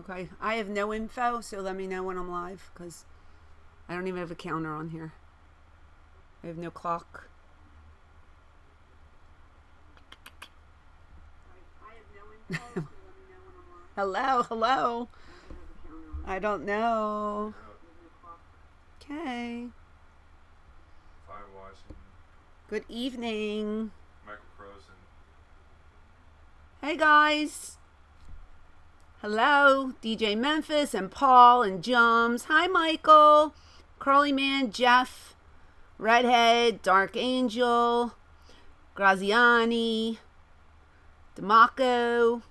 Okay, I have no info, so let me know when I'm live, because I don't even have a counter on here. I have no clock. Hello, hello. I don't know. Okay. Good evening. Michael Croson. Hey guys. Hello, DJ Memphis and Paul and Jums. Hi Michael. Curly Man, Jeff, Redhead, Dark Angel, Graziani, Demaco.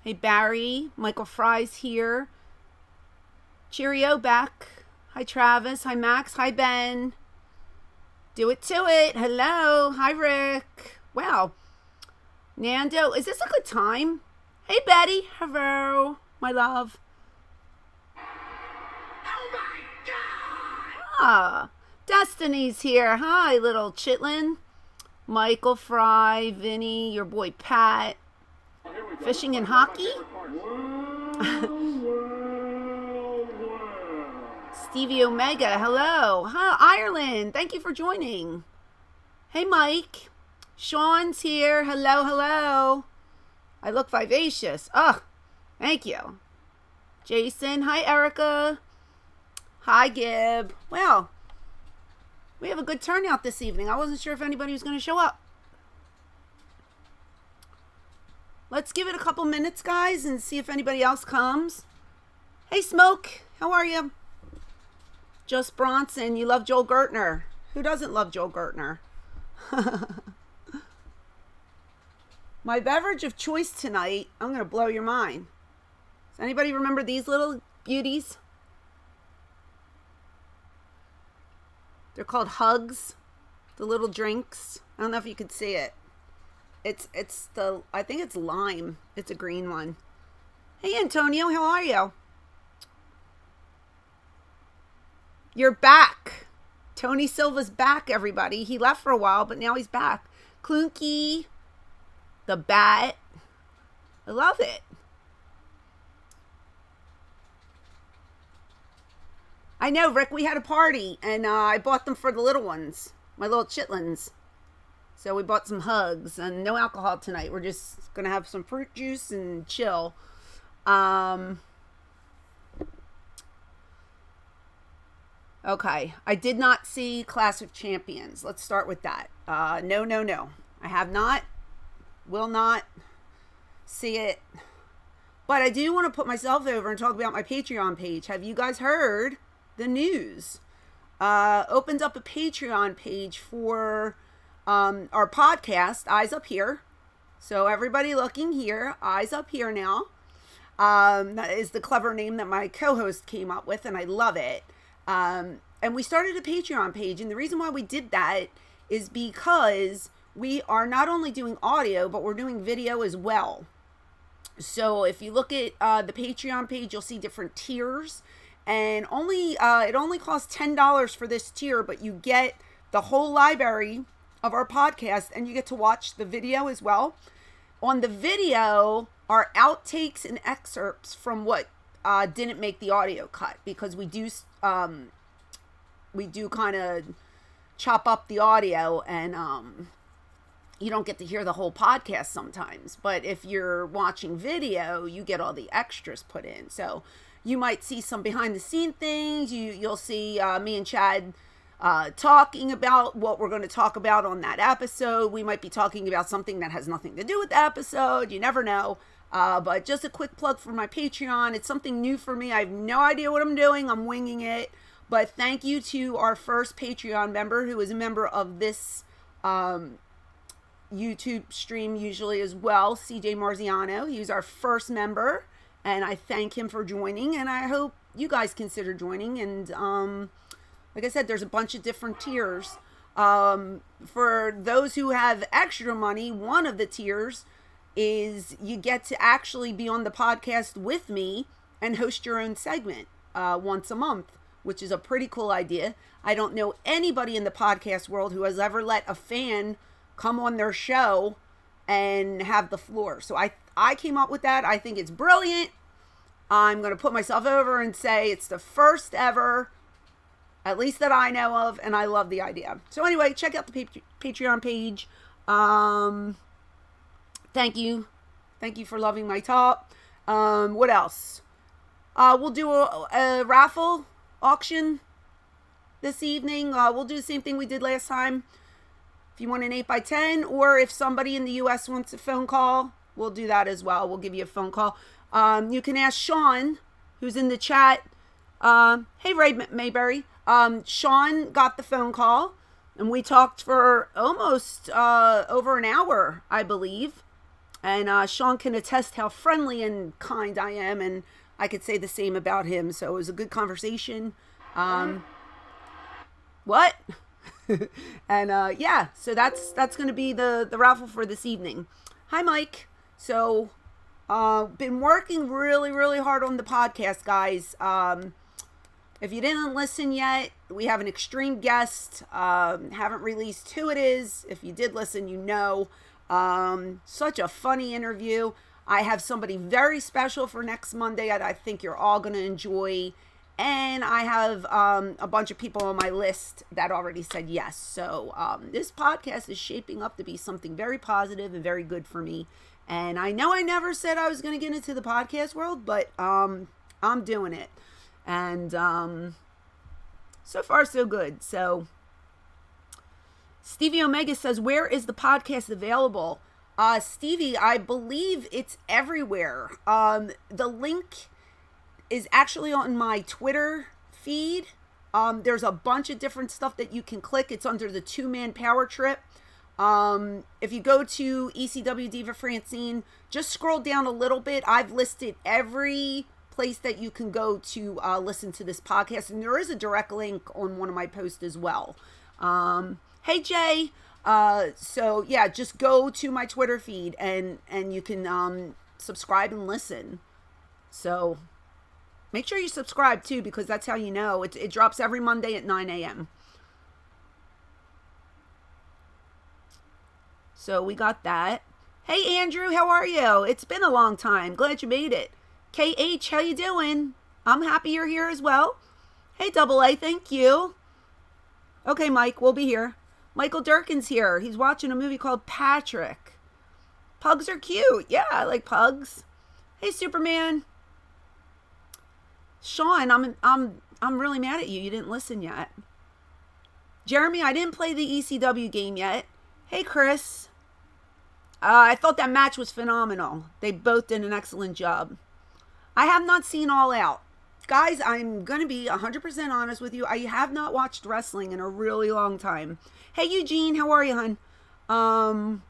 Hey Barry, Michael Fry's here. Cheerio back. Hi Travis, hi Max, hi Ben. Do it to it. Hello. Hi Rick. Wow. Nando, is this a good time? Hey Betty. Hello, my love. Oh my God! Ah, Destiny's here. Hi, little chitlin. Michael Fry, Vinny, your boy Pat. Fishing and hockey? Stevie Omega, hello. Hi, Ireland. Thank you for joining. Hey, Mike. Sean's here. Hello, hello. I look vivacious. Oh, thank you. Jason. Hi, Erica. Hi, Gib. Well, we have a good turnout this evening. I wasn't sure if anybody was going to show up. Let's give it a couple minutes, guys, and see if anybody else comes. Hey, Smoke. How are you? Just Bronson. You love Joel Gertner. Who doesn't love Joel Gertner? My beverage of choice tonight, I'm going to blow your mind. Does anybody remember these little beauties? They're called Hugs, the little drinks. I don't know if you could see it. I think it's lime. It's a green one. Hey, Antonio, how are you? You're back. Tony Silva's back, everybody. He left for a while, but now he's back. Clunky. The bat. I love it. I know, Rick, we had a party, and I bought them for the little ones. My little chitlins. So we bought some Hugs, and no alcohol tonight. We're just going to have some fruit juice and chill. Okay, I did not see Clash of Champions. Let's start with that. No. I have not, will not see it. But I do want to put myself over and talk about my Patreon page. Have you guys heard the news? Opened up a Patreon page for our podcast, Eyes Up Here. So everybody looking here, Eyes Up Here now. That is the clever name that my co-host came up with, and I love it. And we started a Patreon page, and the reason why we did that is because we are not only doing audio, but we're doing video as well. So if you look at the Patreon page, you'll see different tiers, and it only costs $10 for this tier, but you get the whole library of our podcast, and you get to watch the video as well. On the video are outtakes and excerpts from what didn't make the audio cut, because we do kind of chop up the audio, and you don't get to hear the whole podcast sometimes. But if you're watching video, you get all the extras put in. So you might see some behind the scene things. You'll see me and Chad talking about what we're going to talk about on that episode. We might be talking about something that has nothing to do with the episode. You never know. But just a quick plug for my Patreon. It's something new for me. I have no idea what I'm doing. I'm winging it. But thank you to our first Patreon member, who is a member of this YouTube stream usually as well, CJ Marziano. He was our first member, and I thank him for joining, and I hope you guys consider joining. And like I said, there's a bunch of different tiers. For those who have extra money, one of the tiers is you get to actually be on the podcast with me and host your own segment once a month, which is a pretty cool idea. I don't know anybody in the podcast world who has ever let a fan come on their show and have the floor. So I came up with that. I think it's brilliant. I'm going to put myself over and say it's the first ever, at least that I know of, and I love the idea. So anyway, check out the Patreon page. Thank you for loving my top. What else? We'll do a raffle auction this evening. We'll do the same thing we did last time. If you want an 8x10, or if somebody in the U.S. wants a phone call, we'll do that as well. We'll give you a phone call. You can ask Sean, who's in the chat. Hey, Ray Mayberry. Sean got the phone call, and we talked for almost over an hour, I believe. And Sean can attest how friendly and kind I am, and I could say the same about him. So it was a good conversation. What? And yeah, so that's going to be the raffle for this evening. Hi, Mike. So been working really, really hard on the podcast, guys. If you didn't listen yet, we have an extreme guest. Haven't released who it is. If you did listen, you know. Such a funny interview. I have somebody very special for next Monday that I think you're all going to enjoy. And I have a bunch of people on my list that already said yes. So this podcast is shaping up to be something very positive and very good for me. And I know I never said I was going to get into the podcast world, but I'm doing it. And so far, so good. So Stevie Omega says, where is the podcast available? Stevie, I believe it's everywhere. The link is actually on my Twitter feed. There's a bunch of different stuff that you can click. It's under the 2-man power trip. If you go to ECW Diva Francine, just scroll down a little bit. I've listed every place that you can go to listen to this podcast, and there is a direct link on one of my posts as well. Hey Jay, so yeah, just go to my Twitter feed and you can subscribe and listen. So make sure you subscribe too, because that's how you know. It drops every Monday at 9 a.m. So we got that. Hey Andrew, how are you? It's been a long time. Glad you made it. KH, how you doing? I'm happy you're here as well. Hey Double A, thank you. Okay, Mike, we'll be here. Michael Durkin's here. He's watching a movie called Patrick. Pugs are cute. Yeah, I like pugs. Hey Superman. Sean, I'm really mad at you. You didn't listen yet. Jeremy, I didn't play the ECW game yet. Hey Chris. I thought that match was phenomenal. They both did an excellent job. I have not seen All Out. Guys, I'm going to be 100% honest with you. I have not watched wrestling in a really long time. Hey, Eugene, how are you, hon?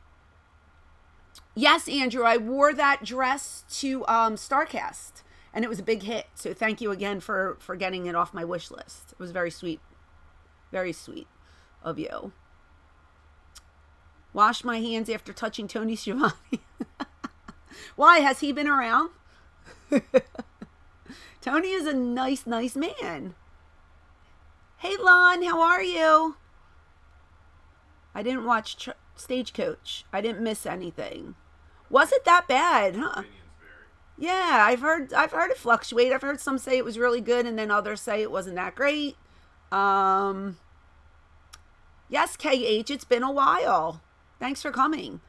Yes, Andrew, I wore that dress to Starrcast, and it was a big hit. So thank you again for getting it off my wish list. It was very sweet. Very sweet of you. Wash my hands after touching Tony Schiavone. Why? Has he been around? Tony is a nice man. Hey, Lon, how are you? I didn't watch Stagecoach. I didn't miss anything. Was it that bad, huh? Yeah, I've heard it fluctuate. I've heard some say it was really good, and then others say it wasn't that great. Yes, KH, it's been a while. Thanks for coming.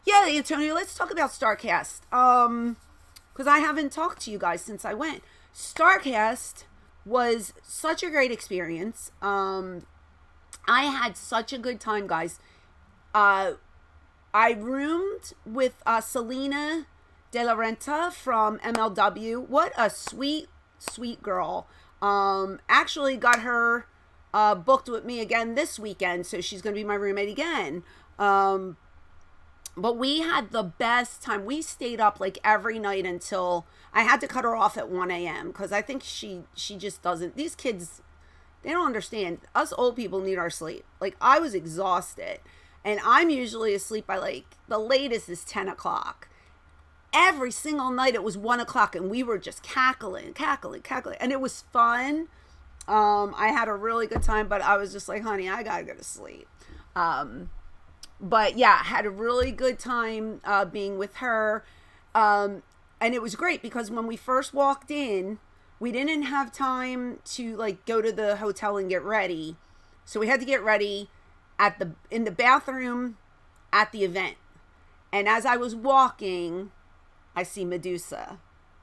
Yeah, Antonio, let's talk about Starrcast. Because I haven't talked to you guys since I went. Starrcast was such a great experience. I had such a good time, guys. I roomed with Selena De La Renta from MLW. What a sweet, sweet girl. Actually got her booked with me again this weekend, so she's going to be my roommate again. But we had the best time. We stayed up like every night until I had to cut her off at 1 a.m. because I think she just doesn't. These kids, they don't understand. Us old people need our sleep. Like, I was exhausted, and I'm usually asleep by like the latest is 10 o'clock. Every single night it was 1 o'clock, and we were just cackling, and it was fun. I had a really good time, but I was just like, honey, I gotta go to sleep. But yeah, had a really good time being with her. and it was great because when we first walked in, we didn't have time to like go to the hotel and get ready. So we had to get ready in the bathroom at the event. And as I was walking, I see Medusa.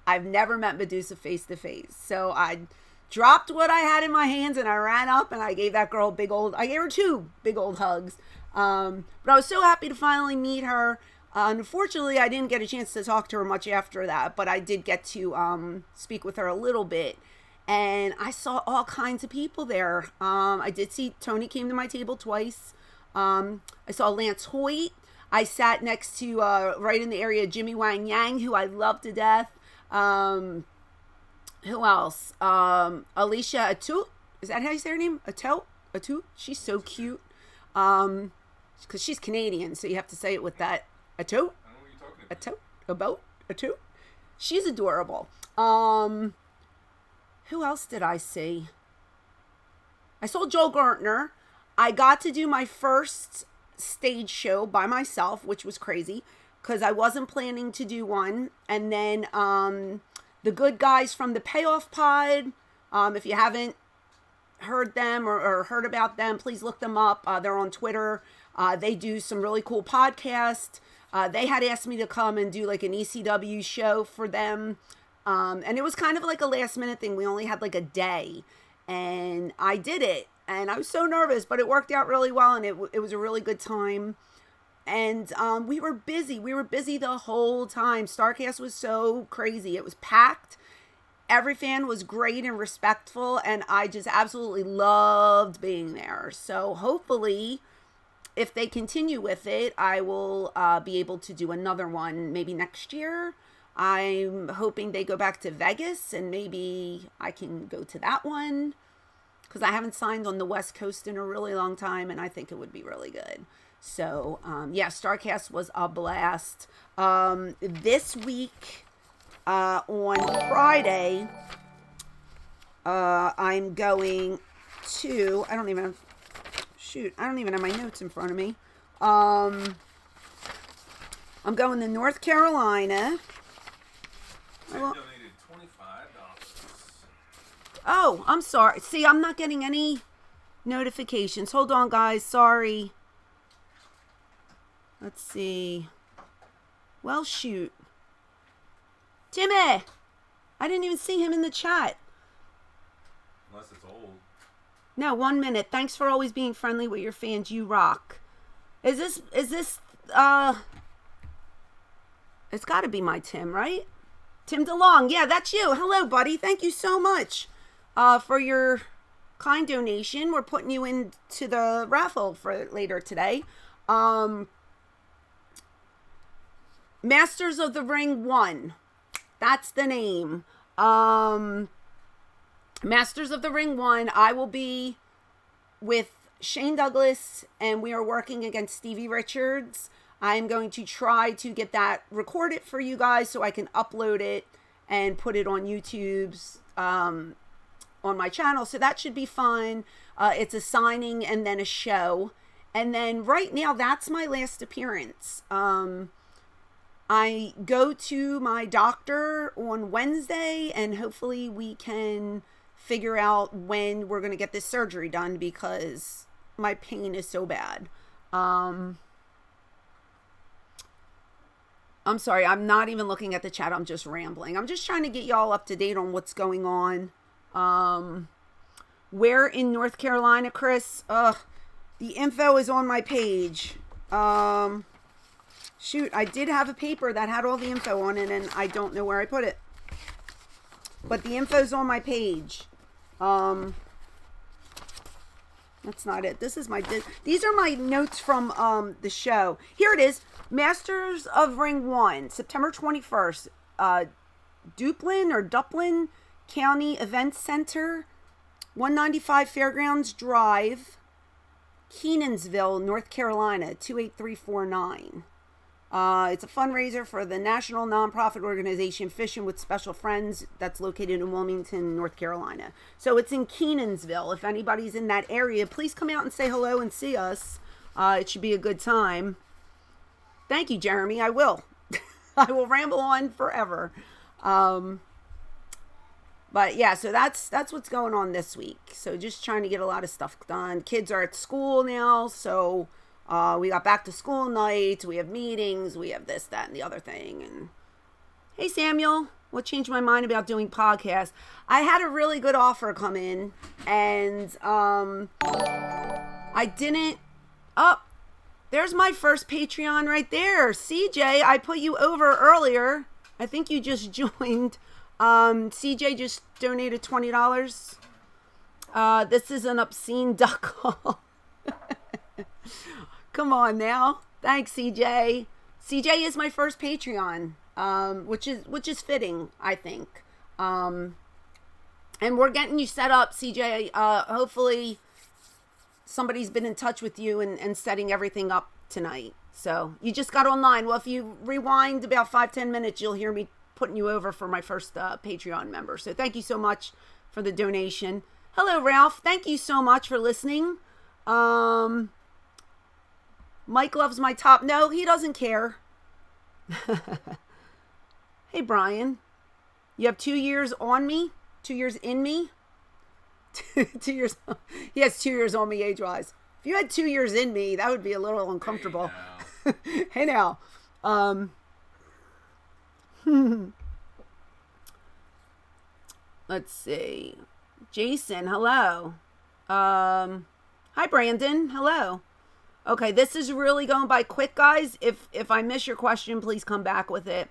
I've never met Medusa face to face. So I dropped what I had in my hands and I ran up and I gave that girl I gave her 2 big old hugs. But I was so happy to finally meet her. Unfortunately, I didn't get a chance to talk to her much after that, but I did get to speak with her a little bit. And I saw all kinds of people there. I did see Tony came to my table twice. I saw Lance Hoyt. I sat next to, right in the area, Jimmy Wang Yang, who I love to death. Who else? Alicia Atout. Is that how you say her name? Atout? She's so cute. Because she's Canadian, so you have to say it with that. Atout? I don't know what you're talking about. Atout? She's adorable. Who else did I see? I saw Joel Gertner. I got to do my first stage show by myself, which was crazy because I wasn't planning to do one. And then the good guys from the Payoff Pod, if you haven't heard them or heard about them, please look them up. They're on Twitter. They do some really cool podcasts. They had asked me to come and do like an ECW show for them. And it was kind of like a last minute thing. We only had like a day and I did it. And I was so nervous, but it worked out really well. And it was a really good time. And we were busy. We were busy the whole time. Starrcast was so crazy. It was packed. Every fan was great and respectful. And I just absolutely loved being there. So hopefully, if they continue with it, I will be able to do another one maybe next year. I'm hoping they go back to Vegas and maybe I can go to that one. Because I haven't signed on the West Coast in a really long time, and I think it would be really good. So, yeah, Starrcast was a blast. This week, on Friday, I'm going to, I don't even have my notes in front of me. I'm going to North Carolina. Donated $25. Oh, I'm sorry. See, I'm not getting any notifications. Hold on, guys. Sorry. Let's see. Well, shoot. Timmy! I didn't even see him in the chat. Unless it's old. No, 1 minute. Thanks for always being friendly with your fans. You rock. Is this, it's got to be my Tim, right? Tim DeLong. Yeah, that's you. Hello, buddy. Thank you so much for your kind donation. We're putting you into the raffle for later today. Masters of the Ring 1. That's the name. Masters of the Ring 1. I will be with Shane Douglas, and we are working against Stevie Richards. I'm going to try to get that recorded for you guys so I can upload it and put it on YouTube's on my channel. So that should be fun. It's a signing and then a show. And then right now, that's my last appearance. I go to my doctor on Wednesday, and hopefully we can figure out when we're going to get this surgery done because my pain is so bad. I'm sorry, I'm not even looking at the chat. I'm just rambling. I'm just trying to get y'all up to date on what's going on. Where in North Carolina, Chris? The info is on my page. Shoot, I did have a paper that had all the info on it, and I don't know where I put it. But the info's on my page. That's not it. This is these are my notes from the show. Here it is. Masters of Ring 1, September 21st. Duplin County Event Center, 195 Fairgrounds Drive, Kenansville, North Carolina, 28349. It's a fundraiser for the national nonprofit organization Fishing with Special Friends that's located in Wilmington, North Carolina. So it's in Kenansville. If anybody's in that area, please come out and say hello and see us. It should be a good time. Thank you, Jeremy. I will. I will ramble on forever. But yeah, so that's what's going on this week. So just trying to get a lot of stuff done. Kids are at school now, so we got back to school nights. We have meetings. We have this, that, and the other thing. And hey, Samuel, what changed my mind about doing podcasts? I had a really good offer come in, and I didn't. Oh, there's my first Patreon right there, CJ. I put you over earlier. I think you just joined. CJ just donated $20. This is an obscene duck call. Come on now. Thanks, CJ. CJ is my first Patreon, which is fitting, I think. And we're getting you set up, CJ. Hopefully somebody's been in touch with you and setting everything up tonight. So you just got online. Well, if you rewind about 5-10 minutes, you'll hear me putting you over for my first Patreon member. So thank you so much for the donation. Hello, Ralph. Thank you so much for listening. Mike loves my top. No, he doesn't care. Hey, Brian. You have 2 years on me? 2 years in me? 2 years. He has 2 years on me age-wise. If you had 2 years in me, that would be a little uncomfortable. Hey, now. Let's see. Jason, hello. Hi, Brandon. Hello. Okay, this is really going by quick, guys. If I miss your question, please come back with it.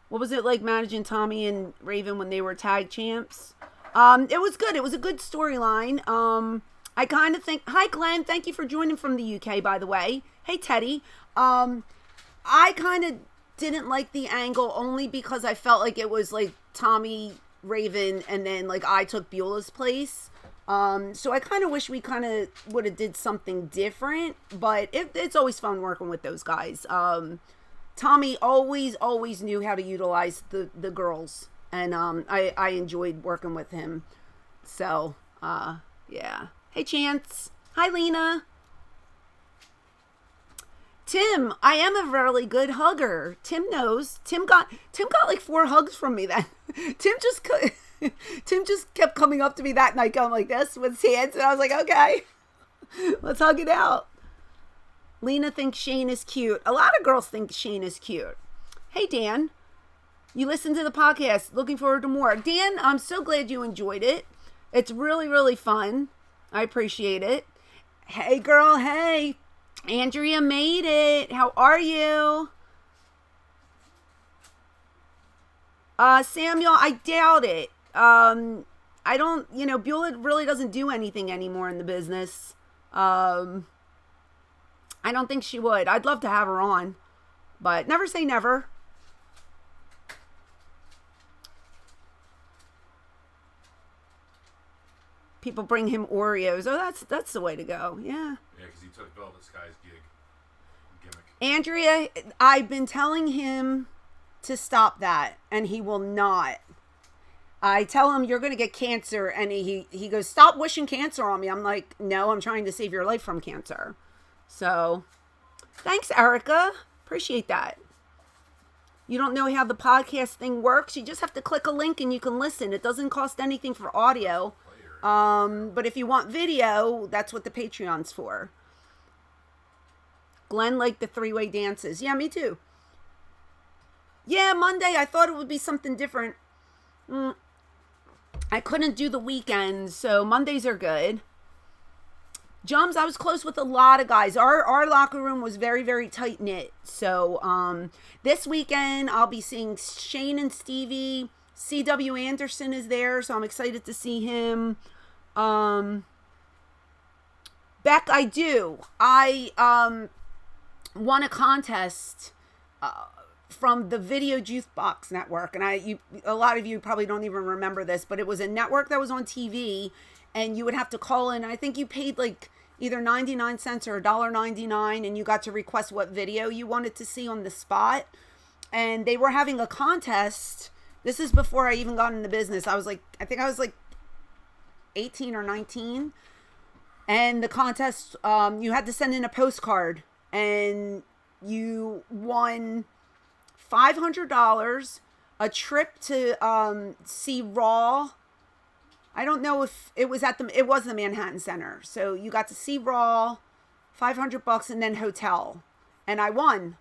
What was it like managing Tommy and Raven when they were tag champs? It was good. It was a good storyline. I kind of think... Hi, Glenn. Thank you for joining from the UK, by the way. Hey, Teddy. I kind of didn't like the angle only because I felt like it was like Tommy, Raven, and then like I took Beulah's place. So I kind of wish we kind of would have did something different, but it's always fun working with those guys. Tommy always knew how to utilize the girls, and I enjoyed working with him. So yeah. Hey, Chance. Hi, Lena. Tim, I am a really good hugger. Tim knows. Tim got like 4 hugs from me then. Tim just kept coming up to me that night going like this with his hands, and I was like, okay, let's hug it out. Lena thinks Shane is cute. A lot of girls think Shane is cute. Hey, Dan, you listened to the podcast. Looking forward to more. Dan, I'm so glad you enjoyed it. It's really, really fun. I appreciate it. Hey, girl, hey. Andrea made it. How are you? Samuel, I doubt it. I don't, Beulah really doesn't do anything anymore in the business. I don't think she would. I'd love to have her on, but never say never. People bring him Oreos. Oh, that's the way to go. Yeah. Yeah, because he took Velvet Sky's gimmick. Andrea, I've been telling him to stop that, and he will not. I tell him you're going to get cancer, and he goes, stop wishing cancer on me. I'm like, no, I'm trying to save your life from cancer. So, thanks, Erica. Appreciate that. You don't know how the podcast thing works? You just have to click a link and you can listen. It doesn't cost anything for audio. But if you want video, that's what the Patreon's for. Glenn liked the 3-way dances. Yeah, me too. Yeah, Monday, I thought it would be something different. I couldn't do the weekends, so Mondays are good. Jums, I was close with a lot of guys. Our locker room was very, very tight-knit. So this weekend, I'll be seeing Shane and Stevie. CW Anderson is there, so I'm excited to see him. Beck, I do. I won a contest from the Video Jukebox Network, and a lot of you probably don't even remember this, but it was a network that was on TV, and you would have to call in. I think you paid like either 99 cents or $1.99, and you got to request what video you wanted to see on the spot. And they were having a contest. This is before I even got into business. I think I was like 18 or 19. And the contest, you had to send in a postcard, and you won $500, a trip to see Raw. I don't know if it was it was the Manhattan Center. So you got to see Raw, $500, and then hotel. And I won.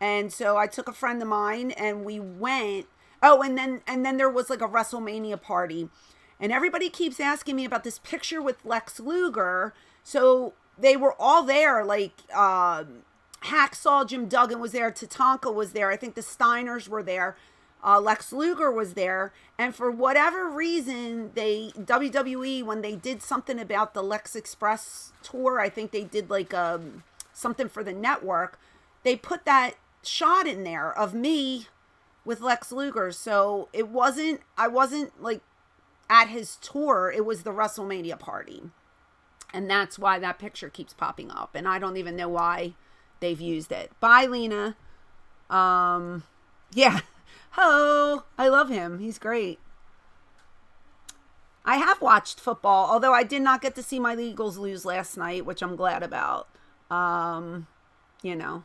And so I took a friend of mine and we went. Oh, and then there was like a WrestleMania party. And everybody keeps asking me about this picture with Lex Luger. So they were all there, like Hacksaw Jim Duggan was there, Tatanka was there, I think the Steiners were there, Lex Luger was there, and for whatever reason, WWE, when they did something about the Lex Express tour, I think they did like something for the network, they put that shot in there of me with Lex Luger. So I wasn't like at his tour, it was the WrestleMania party. And that's why that picture keeps popping up. And I don't even know why they've used it. Bye, Lena. Yeah. Ho! I love him. He's great. I have watched football, although I did not get to see my Eagles lose last night, which I'm glad about. You know.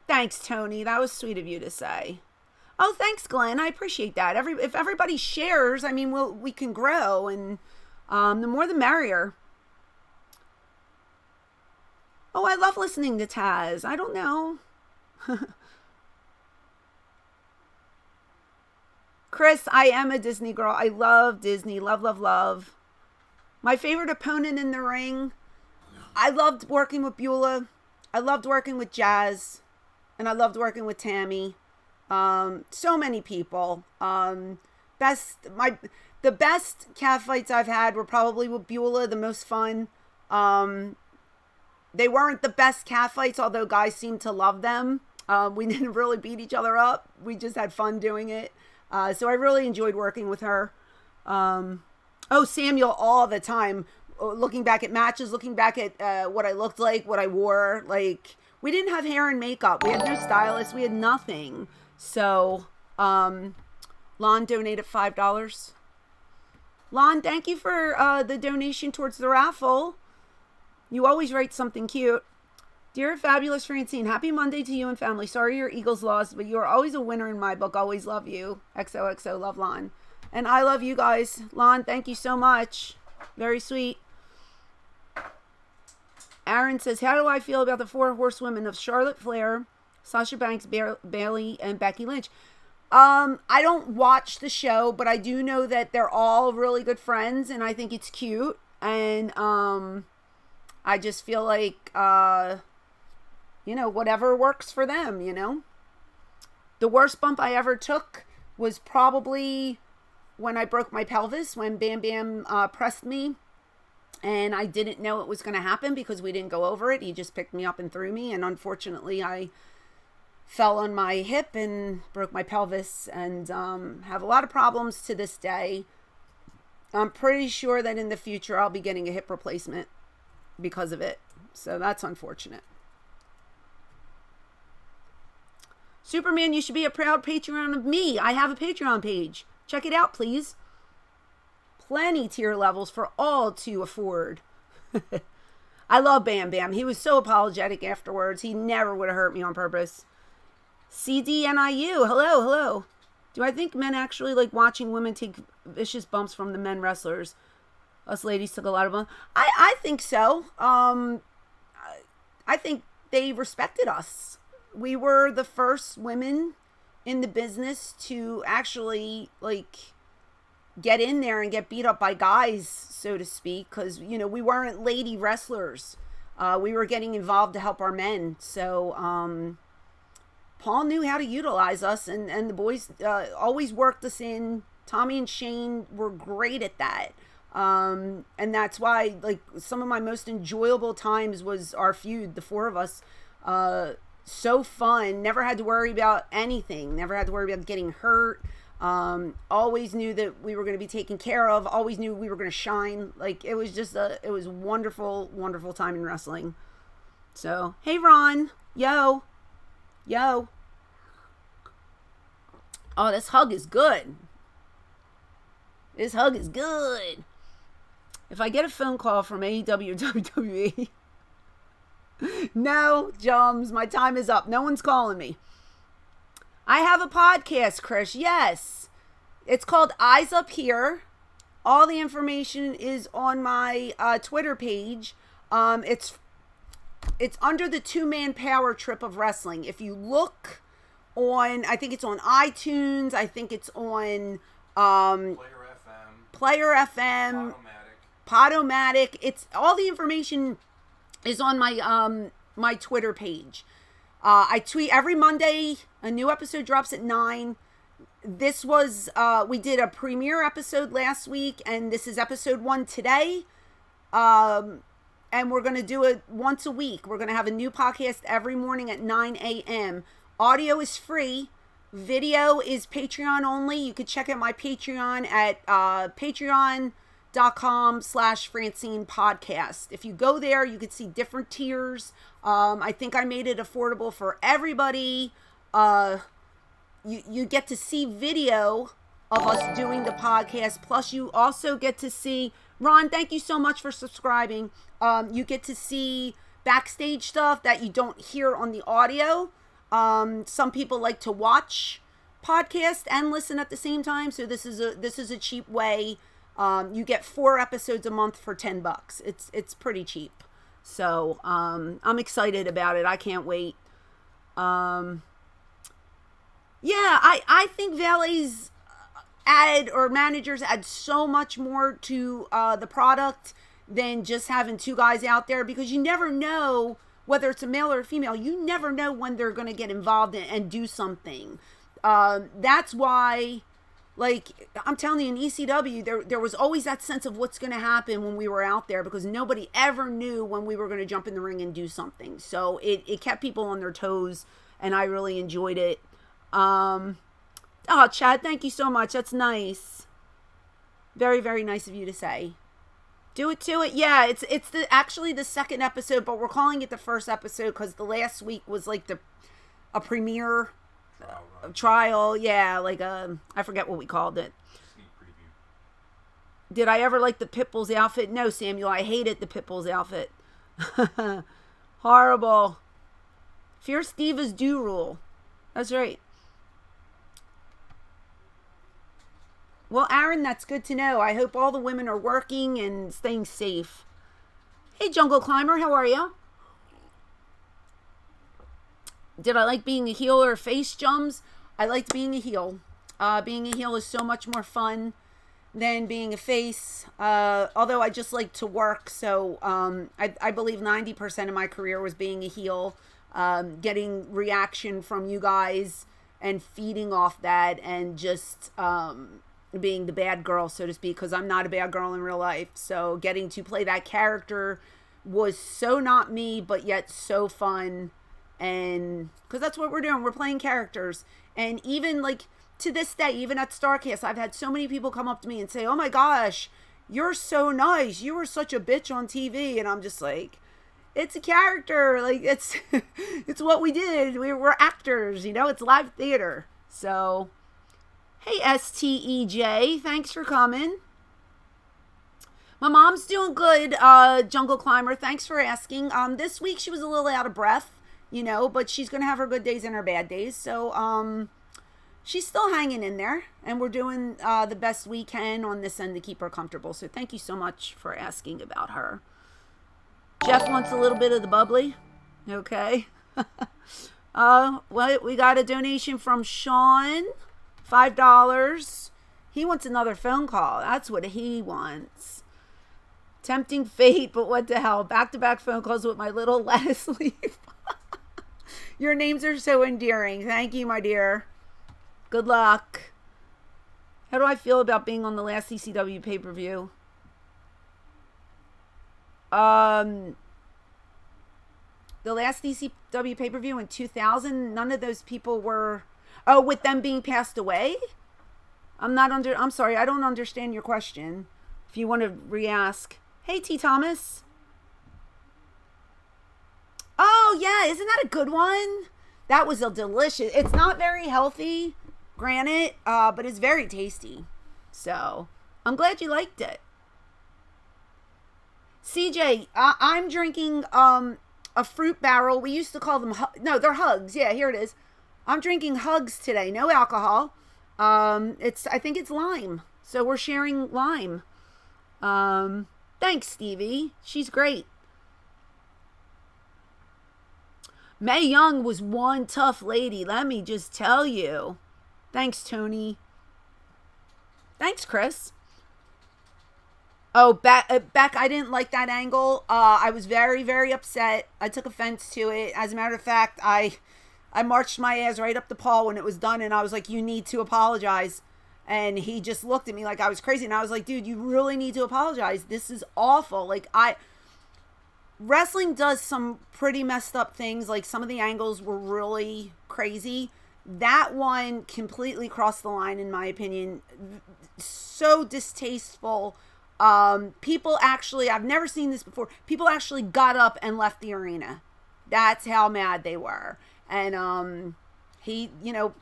Thanks, Tony. That was sweet of you to say. Oh, thanks, Glenn. I appreciate that. If everybody shares, I mean, we can grow, and the more the merrier. Oh, I love listening to Taz. I don't know. Chris, I am a Disney girl. I love Disney. Love, love, love. My favorite opponent in the ring. I loved working with Beulah. I loved working with Jazz. And I loved working with Tammy. So many people. The best cat fights I've had were probably with Beulah, the most fun. They weren't the best cat fights, although guys seemed to love them. We didn't really beat each other up. We just had fun doing it. So I really enjoyed working with her. Samuel all the time. Looking back at matches, looking back at what I looked like, what I wore. Like, we didn't have hair and makeup. We had no stylist. We had nothing. So, Lon donated $5. Lon, thank you for the donation towards the raffle. You always write something cute. Dear fabulous Francine, happy Monday to you and family. Sorry your Eagles lost, but you are always a winner in my book. Always love you. XOXO, love Lon. And I love you guys. Lon, thank you so much. Very sweet. Aaron says, how do I feel about the 4 horsewomen of Charlotte Flair, Sasha Banks, Bailey, and Becky Lynch? I don't watch the show, but I do know that they're all really good friends, and I think it's cute. And I just feel like, whatever works for them, The worst bump I ever took was probably when I broke my pelvis, when Bam Bam pressed me. And I didn't know it was going to happen because we didn't go over it. He just picked me up and threw me. And unfortunately, I fell on my hip and broke my pelvis and have a lot of problems to this day. I'm pretty sure that in the future, I'll be getting a hip replacement because of it. So that's unfortunate. Superman, you should be a proud Patreon of me. I have a Patreon page. Check it out, please. Plenty tier levels for all to afford. I love Bam Bam. He was so apologetic afterwards. He never would have hurt me on purpose. CDNIU. Hello, hello. Do I think men actually like watching women take vicious bumps from the men wrestlers? Us ladies took a lot of bumps. I think so. I think they respected us. We were the first women in the business to actually get in there and get beat up by guys, so to speak, because we weren't lady wrestlers. We were getting involved to help our men. So Paul knew how to utilize us, and the boys always worked us in. Tommy and Shane were great at that. And that's why some of my most enjoyable times was our feud, the 4 of us. So fun. Never had to worry about anything. Never had to worry about getting hurt. Always knew that we were going to be taken care of. Always knew we were going to shine. It was just it was wonderful, wonderful time in wrestling. So, hey Ron. Yo. Oh, this hug is good. This hug is good. If I get a phone call from AEW or WWE, No, Jums, my time is up. No one's calling me. I have a podcast, Chris. Yes. It's called Eyes Up Here. All the information is on my Twitter page. It's under the 2-man power trip of wrestling. If you look on, I think it's on iTunes. I think it's on Player FM, Podomatic. It's all the information is on my my Twitter page. I tweet every Monday. A new episode drops at 9. This was we did a premiere episode last week, and this is episode 1 today. And we're going to do it once a week. We're going to have a new podcast every morning at 9 a.m. Audio is free. Video is Patreon only. You can check out my Patreon at patreon.com/Francine podcast. If you go there, you can see different tiers. I think I made it affordable for everybody. You get to see video of us doing the podcast. Plus, you also get to see... Ron, thank you so much for subscribing. You get to see backstage stuff that you don't hear on the audio. Some people like to watch podcasts and listen at the same time, so this is a cheap way. You get 4 episodes a month for $10. It's pretty cheap. So I'm excited about it. I can't wait. Yeah, I think valets add, or managers add, so much more to the product than just having 2 guys out there, because you never know whether it's a male or a female. You never know when they're going to get involved and do something. That's why, like, I'm telling you, in ECW, there was always that sense of what's going to happen when we were out there, because nobody ever knew when we were going to jump in the ring and do something. So it kept people on their toes, and I really enjoyed it. Oh, Chad, thank you so much. That's nice. Very, very nice of you to say. Do it to it. Yeah, it's actually the second episode, but we're calling it the first episode because the last week was like a premiere trial. Yeah, like I forget what we called it. Sneak preview. Did I ever like the Pitbull's outfit? No, Samuel, I hated the Pitbull's outfit. Horrible. Fierce Divas do rule. That's right. Well, Aaron, that's good to know. I hope all the women are working and staying safe. Hey, Jungle Climber, how are you? Did I like being a heel or a face, Jums? I liked being a heel. Being a heel is so much more fun than being a face. Although I just like to work, so I believe 90% of my career was being a heel, getting reaction from you guys and feeding off that, and just... being the bad girl, so to speak, because I'm not a bad girl in real life. So getting to play that character was so not me, but yet so fun. And because that's what we're doing, we're playing characters. And even like to this day, even at Starrcast, I've had so many people come up to me and say, oh my gosh, you're so nice, you were such a bitch on TV. And I'm just like, it's a character, like it's it's what we did. We're actors, you know, it's live theater. So hey, STEJ, thanks for coming. My mom's doing good, Jungle Climber. Thanks for asking. This week she was a little out of breath, you know, but she's going to have her good days and her bad days. So she's still hanging in there, and we're doing the best we can on this end to keep her comfortable. So thank you so much for asking about her. Jeff wants a little bit of the bubbly. Okay. Well, we got a donation from Sean. $5. He wants another phone call. That's what he wants. Tempting fate, but what the hell? Back-to-back phone calls with my little lettuce leaf. Your names are so endearing. Thank you, my dear. Good luck. How do I feel about being on the last ECW pay-per-view? The last ECW pay-per-view in 2000, none of those people were... Oh, with them being passed away? I'm sorry, I don't understand your question. If you want to re-ask. Hey, T. Thomas. Oh, yeah, isn't that a good one? That was a delicious... It's not very healthy, granted, but it's very tasty. So, I'm glad you liked it. CJ, I'm drinking a fruit barrel. We used to call them, no, they're hugs. Yeah, here it is. I'm drinking hugs today. No alcohol. I think it's lime. So we're sharing lime. Thanks, Stevie. She's great. Mae Young was one tough lady. Let me just tell you. Thanks, Tony. Thanks, Chris. Oh, Beck, I didn't like that angle. I was very, very upset. I took offense to it. As a matter of fact, I marched my ass right up to Paul when it was done, and I was like, you need to apologize. And he just looked at me like I was crazy. And I was like, dude, you really need to apologize. This is awful. Like, wrestling does some pretty messed up things. Like, some of the angles were really crazy. That one completely crossed the line, in my opinion. So distasteful. People actually, I've never seen this before. People actually got up and left the arena. That's how mad they were. And,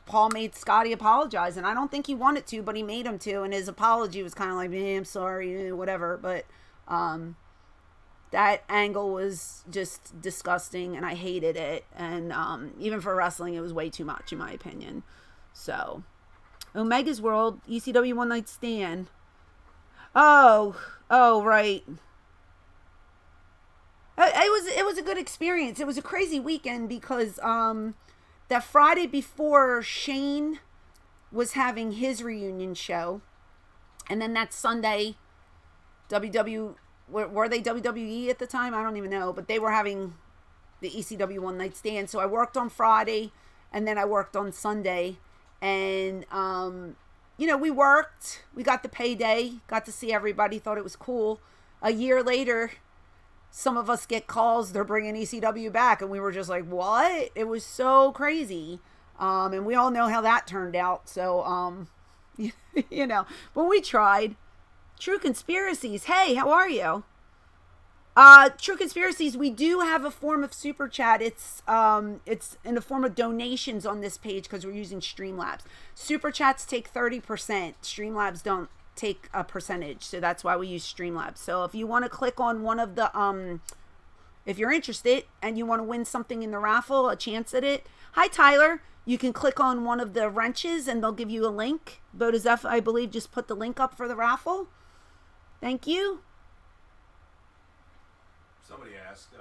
Paul made Scotty apologize, and I don't think he wanted to, but he made him to, and his apology was kind of like, I'm sorry, whatever, but, that angle was just disgusting, and I hated it, and, even for wrestling, it was way too much, in my opinion. So, Omega's World, ECW One Night Stand. Oh, right. It was a good experience. It was a crazy weekend because, that Friday before, Shane was having his reunion show. And then that Sunday, were they WWE at the time? I don't even know. But they were having the ECW One Night Stand. So I worked on Friday, and then I worked on Sunday. And, we worked. We got the payday. Got to see everybody. Thought it was cool. A year later, some of us get calls, they're bringing ECW back, and we were just like, what? It was so crazy. And we all know how that turned out. So, but we tried. True Conspiracies. Hey, how are you? True Conspiracies, we do have a form of super chat. It's in the form of donations on this page because we're using Streamlabs. Super chats take 30%. Streamlabs don't take a percentage, so that's why we use Streamlabs. So if you want to click on one of the if you're interested and you want to win something in the raffle, a chance at it, hi Tyler, you can click on one of the wrenches and they'll give you a link. Bodazef, I believe, just put the link up for the raffle. Thank you. Somebody asked,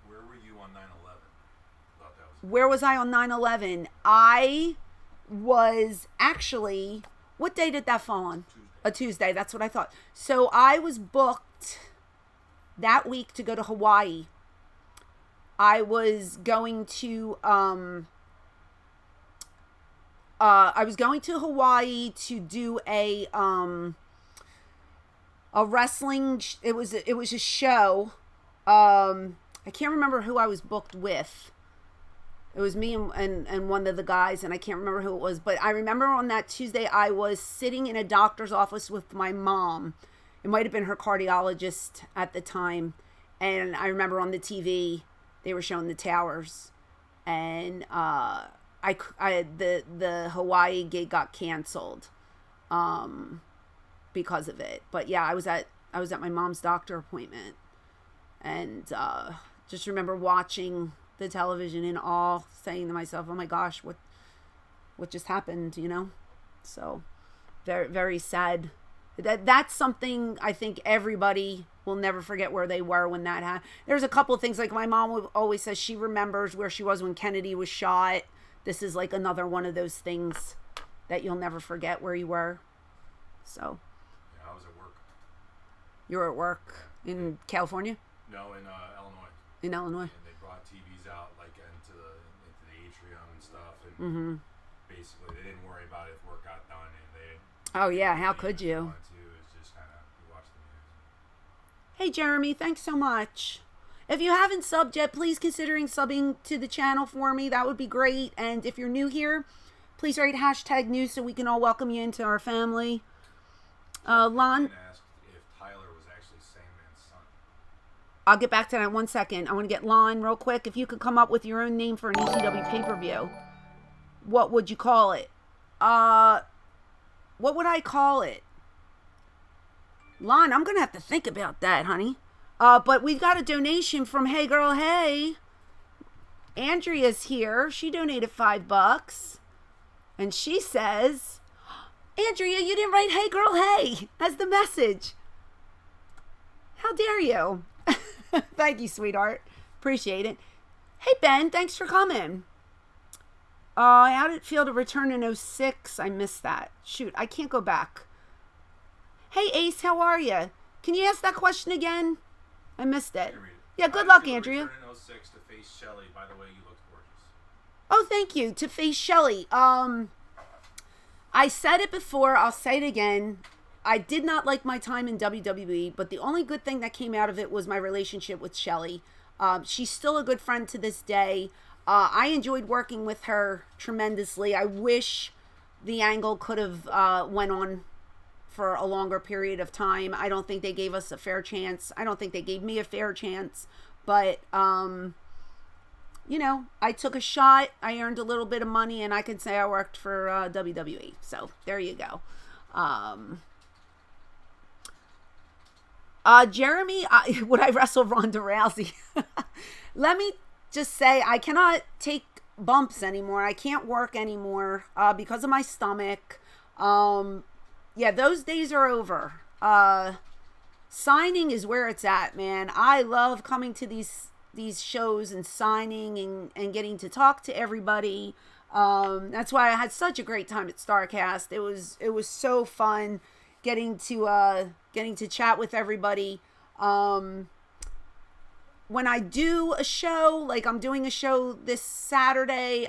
where were you on 9/11? Where was I on 9/11? I was actually, what day did that fall on? Tuesday. A Tuesday. That's what I thought. So I was booked that week to go to Hawaii. I was going to Hawaii to do a wrestling. It was a show. I can't remember who I was booked with. It was me and one of the guys, and I can't remember who it was. But I remember on that Tuesday, I was sitting in a doctor's office with my mom. It might have been her cardiologist at the time. And I remember on the TV, they were showing the towers. And the Hawaii gig got canceled because of it. But yeah, I was at my mom's doctor appointment. And just remember watching the television in awe, saying to myself, oh my gosh, what just happened, So very, very sad. That's something I think everybody will never forget where they were when that happened. There's a couple of things, like my mom always says she remembers where she was when Kennedy was shot. This is like another one of those things that you'll never forget where you were. So. Yeah, I was at work. You were at work in California? No, in Illinois. In Illinois. And they brought TVs out like into the atrium and stuff, and basically they didn't worry about it if work got done, and they. Oh yeah, how could you? It's just kind of watch the news. Hey Jeremy, thanks so much. If you haven't subbed yet, please considering subbing to the channel for me. That would be great. And if you're new here, please write #new so we can all welcome you into our family. Lon. Asked if Tyler was actually Sandman's son. I'll get back to that in 1 second. I want to get Lon real quick. If you could come up with your own name for an ECW pay-per-view, what would you call it? What would I call it? Lon, I'm going to have to think about that, honey. But we've got a donation from Hey Girl Hey. Andrea's here. She donated $5. And she says, Andrea, you didn't write Hey Girl Hey as the message. How dare you? Thank you, sweetheart. Appreciate it. Hey, Ben, thanks for coming. How did it feel to return in 06? I missed that. Shoot, I can't go back. Hey, Ace, how are you? Can you ask that question again? I missed it. Yeah, good luck, Andrea. Return in 06 to face Shelly. By the way, you looked gorgeous. Oh, thank you. To face Shelly. I said it before. I'll say it again. I did not like my time in WWE, but the only good thing that came out of it was my relationship with Shelly. She's still a good friend to this day. I enjoyed working with her tremendously. I wish the angle could have went on for a longer period of time. I don't think they gave us a fair chance. I don't think they gave me a fair chance. But, you know, I took a shot. I earned a little bit of money, and I can say I worked for WWE. So, there you go. Jeremy, would I wrestle Ronda Rousey? Let me just say, I cannot take bumps anymore. I can't work anymore because of my stomach. Yeah, those days are over. Signing is where it's at, man. I love coming to these shows and signing and getting to talk to everybody. That's why I had such a great time at Starrcast. It was so fun getting to chat with everybody. When I do a show, like I'm doing a show this Saturday,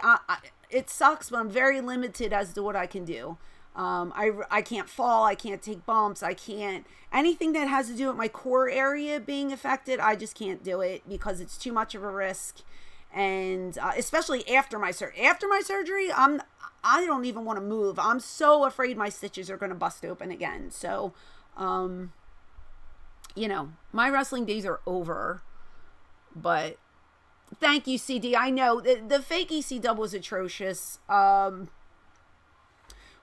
it sucks, but I'm very limited as to what I can do. I can't fall, I can't take bumps, I can't, anything that has to do with my core area being affected, I just can't do it because it's too much of a risk. And especially after my surgery, I don't even want to move. I'm so afraid my stitches are going to bust open again. So, you know, my wrestling days are over. But thank you, CD. I know the fake ECW was atrocious.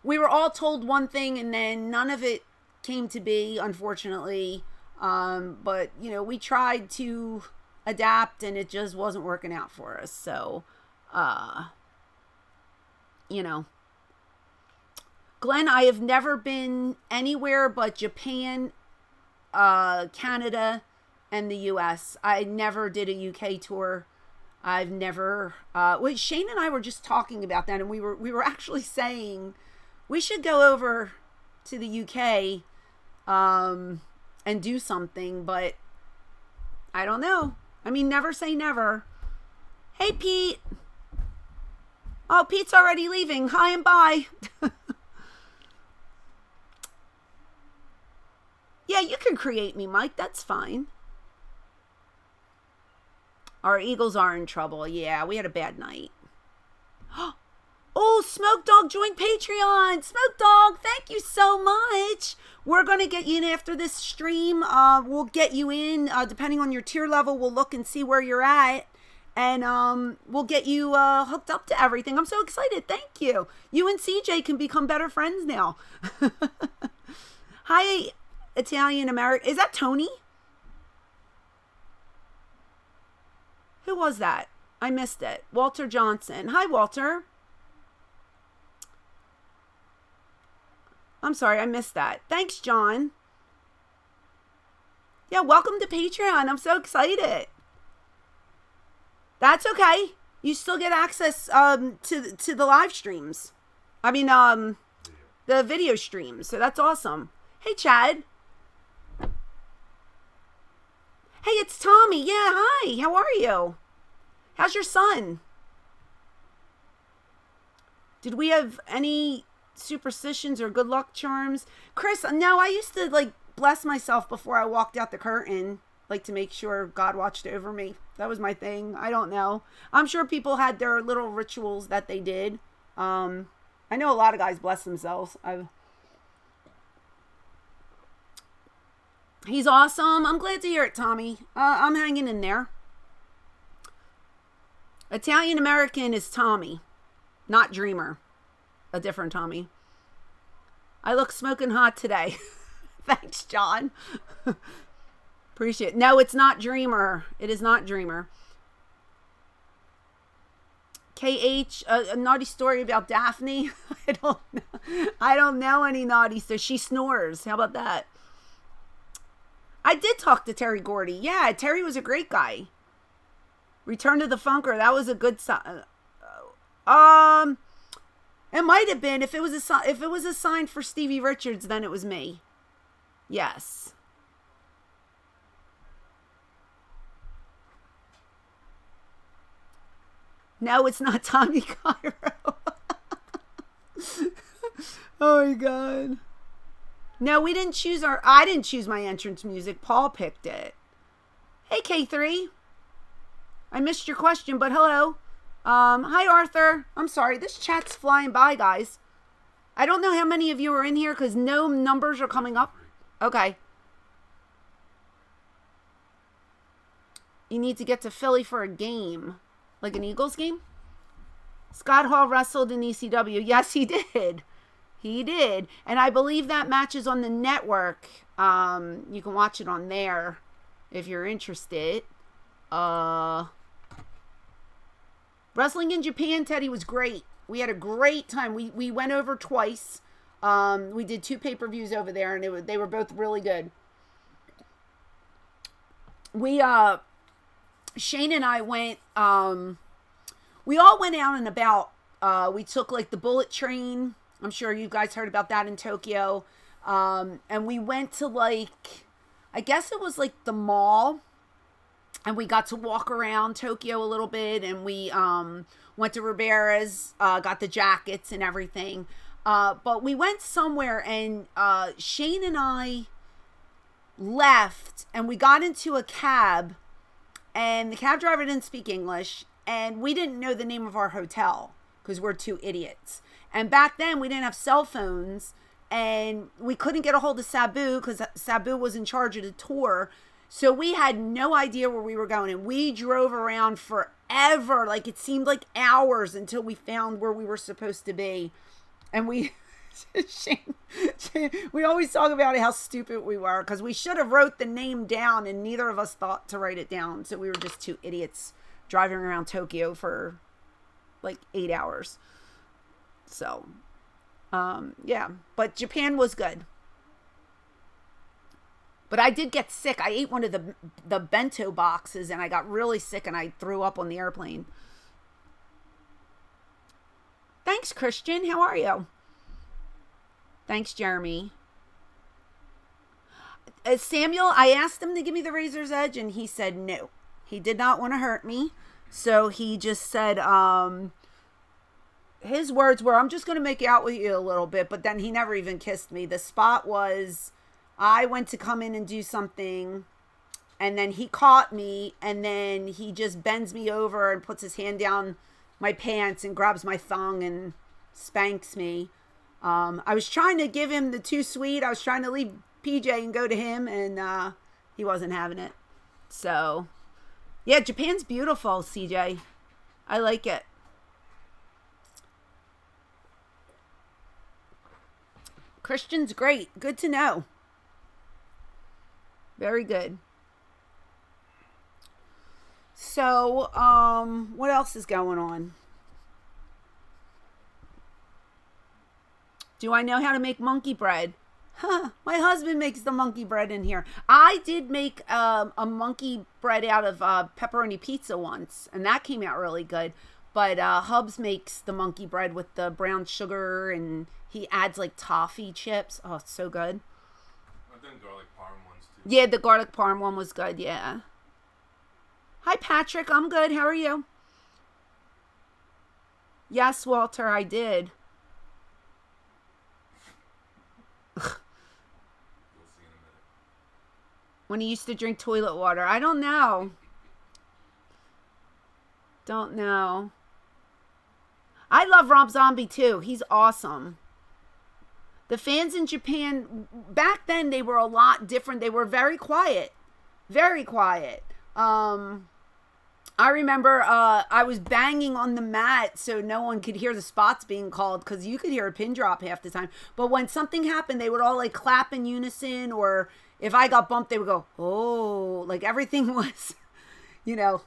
We were all told one thing and then none of it came to be, unfortunately. But, you know, we tried to adapt and it just wasn't working out for us. So, you know, Glenn, I have never been anywhere but Japan, Canada, and the US. I never did a UK tour. I've never, well, Shane and I were just talking about that and we were actually saying we should go over to the UK, and do something, but I don't know. I mean, never say never. Hey, Pete. Oh, Pete's already leaving. Hi and bye. Yeah, you can create me, Mike. That's fine. Our Eagles are in trouble. Yeah, we had a bad night. Oh, Smoke Dog joined Patreon. Smoke Dog, thank you so much. We're going to get you in after this stream. We'll get you in. Depending on your tier level, we'll look and see where you're at. And we'll get you hooked up to everything. I'm so excited. Thank you. You and CJ can become better friends now. Hi, Italian American. Is that Tony? Who was that? I missed it. Walter Johnson. Hi, Walter. I'm sorry, I missed that. Thanks, John. Yeah, welcome to Patreon. I'm so excited. That's okay. You still get access to the live streams. I mean, the video streams. So that's awesome. Hey, Chad. Hey, it's Tommy. Yeah, hi. How are you? How's your son? Did we have any superstitions or good luck charms? Chris, no, I used to like bless myself before I walked out the curtain, like to make sure God watched over me. That was my thing. I don't know. I'm sure people had their little rituals that they did. I know a lot of guys bless themselves. He's awesome. I'm glad to hear it, Tommy. I'm hanging in there. Italian American is Tommy, not Dreamer. A different Tommy. I look smoking hot today. Thanks, John. Appreciate it. No, it's not Dreamer. It is not Dreamer. KH, a naughty story about Daphne. I don't know any naughty stories. She snores. How about that? I did talk to Terry Gordy. Yeah, Terry was a great guy. Return to the Funker. That was a good sign. It might have been if it was a sign for Stevie Richards, then it was me. Yes. No, it's not Tommy Cairo. Oh my God. No, we didn't choose I didn't choose my entrance music. Paul picked it. Hey, K3. I missed your question, but hello. Hi, Arthur. I'm sorry. This chat's flying by, guys. I don't know how many of you are in here because no numbers are coming up. Okay. You need to get to Philly for a game. Like an Eagles game? Scott Hall wrestled in ECW. Yes, he did. He did. And I believe that match is on the network. You can watch it on there if you're interested. Wrestling in Japan, Teddy, was great. We had a great time. We went over twice. We did 2 pay-per-views over there, and they were both really good. Shane and I went, we all went out and about. We took like the bullet train. I'm sure you guys heard about that in Tokyo. And we went to like, I guess it was like the mall. And we got to walk around Tokyo a little bit. And we went to Ribera's, got the jackets and everything. But we went somewhere and Shane and I left. And we got into a cab. And the cab driver didn't speak English, and we didn't know the name of our hotel because we're 2 idiots. And back then, we didn't have cell phones, and we couldn't get a hold of Sabu because Sabu was in charge of the tour. So we had no idea where we were going, and we drove around forever. Like, it seemed like hours until we found where we were supposed to be. And we... Shane, we always talk about how stupid we were because we should have wrote the name down and neither of us thought to write it down. So we were just 2 idiots driving around Tokyo for like 8 hours. So, yeah, but Japan was good. But I did get sick. I ate one of the bento boxes and I got really sick and I threw up on the airplane. Thanks, Christian. How are you? Thanks, Jeremy. Samuel, I asked him to give me the razor's edge, and he said no. He did not want to hurt me. So he just said, his words were, I'm just going to make out with you a little bit. But then he never even kissed me. The spot was, I went to come in and do something, and then he caught me, and then he just bends me over and puts his hand down my pants and grabs my thong and spanks me. I was trying to give him the too sweet. I was trying to leave PJ and go to him, and he wasn't having it. So, yeah, Japan's beautiful, CJ. I like it. Christian's great. Good to know. Very good. So, what else is going on? Do I know how to make monkey bread? Huh, my husband makes the monkey bread in here. I did make a monkey bread out of pepperoni pizza once, and that came out really good. But Hubs makes the monkey bread with the brown sugar, and he adds like toffee chips. Oh, it's so good. I've done garlic parm ones too. Yeah, the garlic parm one was good, yeah. Hi, Patrick. I'm good. How are you? Yes, Walter, I did. When he used to drink toilet water. I don't know. Don't know. I love Rob Zombie too. He's awesome. The fans in Japan, back then they were a lot different. They were very quiet. Very quiet. I remember I was banging on the mat so no one could hear the spots being called because you could hear a pin drop half the time. But when something happened, they would all like clap in unison, or if I got bumped, they would go, oh, like everything was, you know,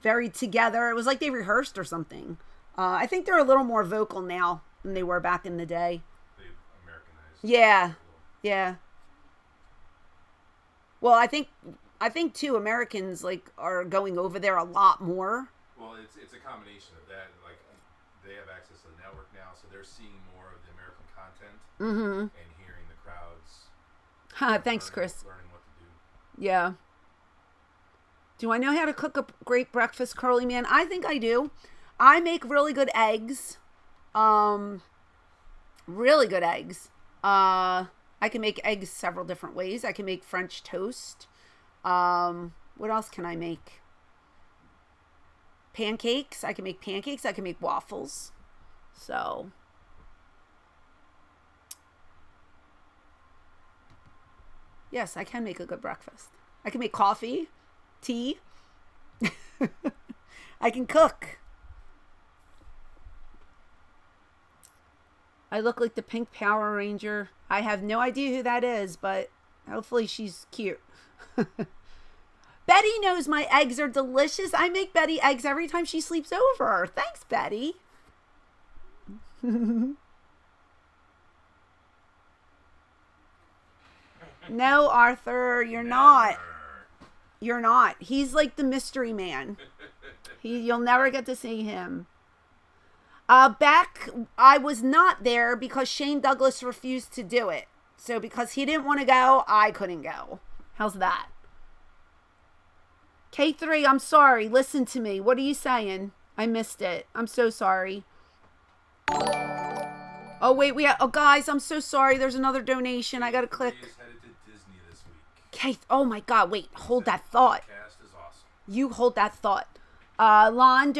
very together. It was like they rehearsed or something. I think they're a little more vocal now than they were back in the day. They Americanized. Yeah. Yeah. Well, I think too, Americans like are going over there a lot more. Well, it's a combination of that. Like they have access to the network now, so they're seeing more of the American content and hearing the crowds. Thanks, Chris. Learning what to do. Yeah. Do I know how to cook a great breakfast, Curly Man? I think I do. I make really good eggs. Really good eggs. I can make eggs several different ways. I can make French toast. What else can I make? Pancakes. I can make pancakes. I can make waffles. So, yes, I can make a good breakfast. I can make coffee, tea. I can cook. I look like the pink Power Ranger. I have no idea who that is, but hopefully she's cute. Betty knows my eggs are delicious. I make Betty eggs every time she sleeps over. Thanks, Betty. No, Arthur, you're not. You're not. He's like the mystery man. You'll never get to see him. I was not there because Shane Douglas refused to do it. So because he didn't want to go, I couldn't go. How's that? K3, I'm sorry. Listen to me. What are you saying? I missed it. I'm so sorry. Oh, wait. guys, I'm so sorry. There's another donation. I got to click. Is headed to Disney this week. K, oh my God. Wait, hold that thought. Cast is awesome. You hold that thought. Lon,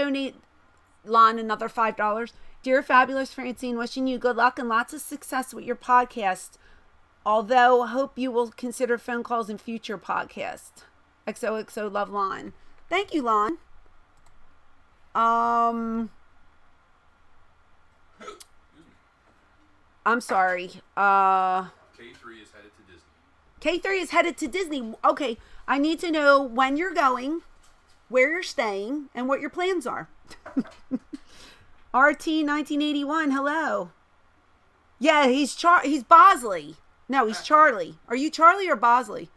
another $5. Dear Fabulous Francine, wishing you good luck and lots of success with your podcast. Although, hope you will consider phone calls in future podcasts. XOXO, love, Lon. Thank you, Lon. I'm sorry. K3 is headed to Disney. K3 is headed to Disney. Okay, I need to know when you're going, where you're staying, and what your plans are. RT 1981, hello. Yeah, he's Bosley. No, he's Charlie. Are you Charlie or Bosley?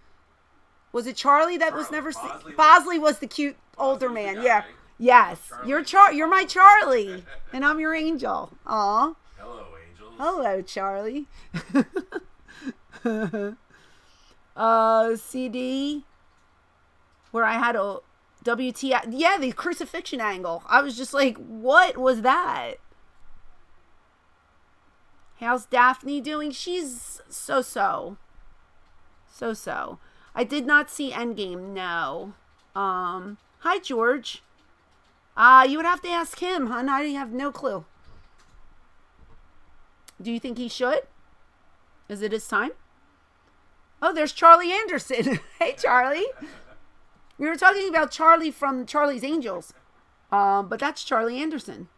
Was it Charlie that was never seen? Bosley was the cute older man. Yeah. Yes. You're my Charlie. And I'm your angel. Aw. Hello, angels. Hello, Charlie. CD where I had a WTF. Yeah, the crucifixion angle. I was just like, what was that? How's Daphne doing? She's so. I did not see Endgame, no. Hi, George. You would have to ask him, hon. I have no clue. Do you think he should? Is it his time? Oh, there's Charlie Anderson. Hey, Charlie. We were talking about Charlie from Charlie's Angels. But that's Charlie Anderson.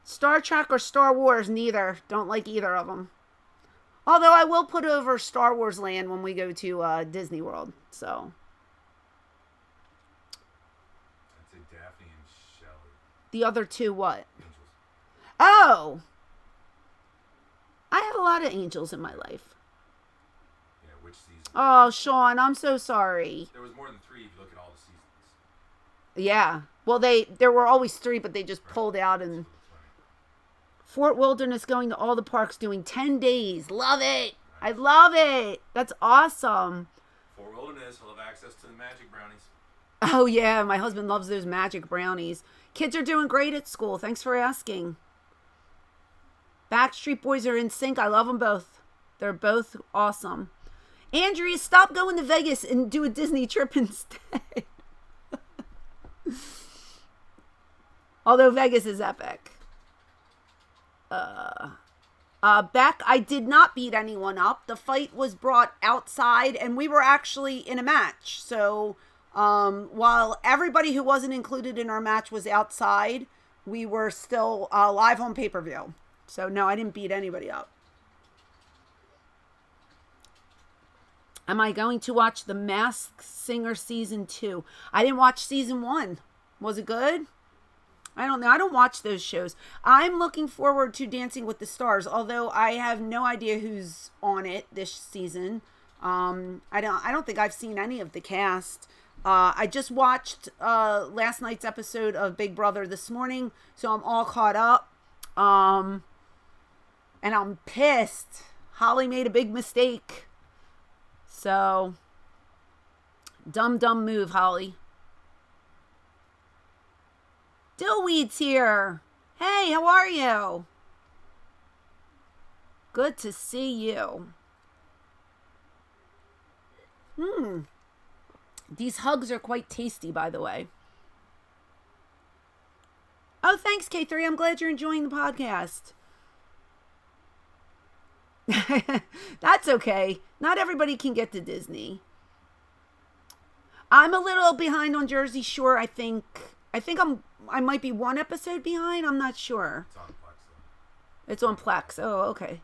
Star Trek or Star Wars, neither. Don't like either of them. Although I will put over Star Wars Land when we go to Disney World. So. I'd say Daphne and Shelley. The other two, what? Angels. Oh! I have a lot of angels in my life. Yeah, which season? Oh, Sean, I'm so sorry. There was more than 3 if you look at all the seasons. Yeah. Well, there were always 3, but they just pulled out and... Fort Wilderness, going to all the parks, doing 10 days. Love it. I love it. That's awesome. Fort Wilderness, he'll have access to the magic brownies. Oh, yeah. My husband loves those magic brownies. Kids are doing great at school. Thanks for asking. Backstreet Boys are in sync. I love them both. They're both awesome. Andrea, stop going to Vegas and do a Disney trip instead. Although Vegas is epic. Beck, I did not beat anyone up. The fight was brought outside and we were actually in a match. So, while everybody who wasn't included in our match was outside, we were still live on pay-per-view. So, no, I didn't beat anybody up. Am I going to watch The Masked Singer Season 2? I didn't watch Season 1. Was it good? I don't know. I don't watch those shows. I'm looking forward to Dancing with the Stars, although I have no idea who's on it this season. I don't think I've seen any of the cast. I just watched last night's episode of Big Brother this morning, so I'm all caught up. And I'm pissed. Holly made a big mistake. So, dumb move, Holly. Dillweed's here. Hey, how are you? Good to see you. These hugs are quite tasty, by the way. Oh, thanks, K3. I'm glad you're enjoying the podcast. That's okay. Not everybody can get to Disney. I'm a little behind on Jersey Shore, I think I might be one episode behind. I'm not sure. It's on Plex, though. It's on Plex. Oh, okay.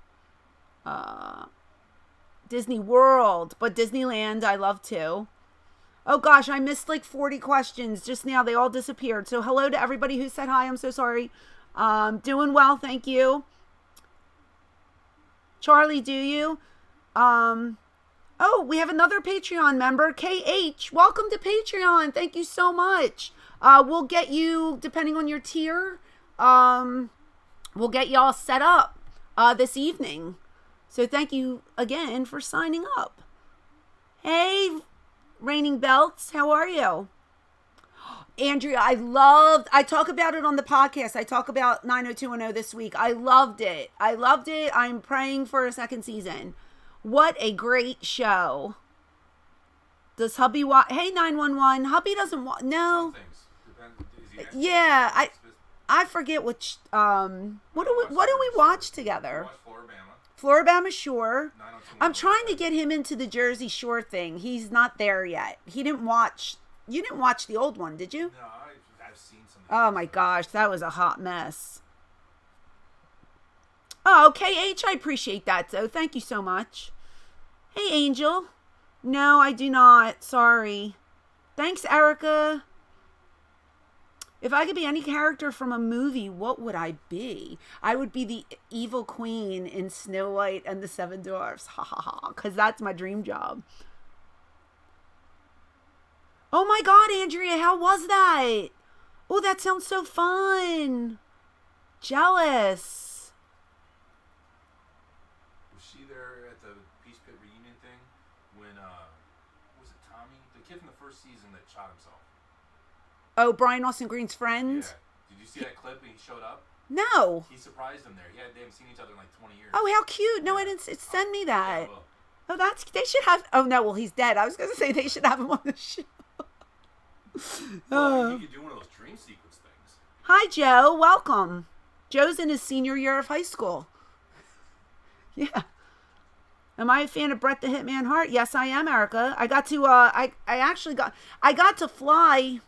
Disney World, but Disneyland I love too. Oh gosh, I missed like 40 questions just now. They all disappeared. So hello to everybody who said hi. I'm so sorry. Doing well, thank you. Charlie, do you? Oh, we have another Patreon member, KH. Welcome to Patreon. Thank you so much. We'll get you, depending on your tier, we'll get y'all set up this evening. So thank you again for signing up. Hey, Raining Belts, how are you? Andrea, I talk about it on the podcast. I talk about 90210 this week. I loved it. I'm praying for a second season. What a great show. Does hubby watch? Hey, 911. Hubby doesn't watch. No. Yeah, I forget which. What do we watch together? Floribama, sure. I'm trying to get him into the Jersey Shore thing. He's not there yet. He didn't watch. You didn't watch the old one, did you? No, I've seen some. Oh my gosh, that was a hot mess. Oh, KH, I appreciate that, though. Thank you so much. Hey, Angel. No, I do not. Sorry. Thanks, Erica. If I could be any character from a movie, what would I be? I would be the evil queen in Snow White and the Seven Dwarfs. Ha ha ha. Because that's my dream job. Oh my God, Andrea, how was that? Oh, that sounds so fun. Jealous. Was she there at the Peace Pit reunion thing when, was it Tommy? The kid from the first season that shot himself. Oh, Brian Austin Green's friend? Yeah. Did you see that clip when he showed up? No. He surprised him there. They haven't seen each other in like 20 years. Oh, how cute. No, I didn't. Send me that. Yeah, well, Oh, they should have. Oh, no, well, he's dead. I was going to say they should have him on the show. well, you could do one of those dream sequence things. Hi, Joe. Welcome. Joe's in his senior year of high school. Yeah. Am I a fan of Bret the Hitman Hart? Yes, I am, Erica. I got to, I got to fly.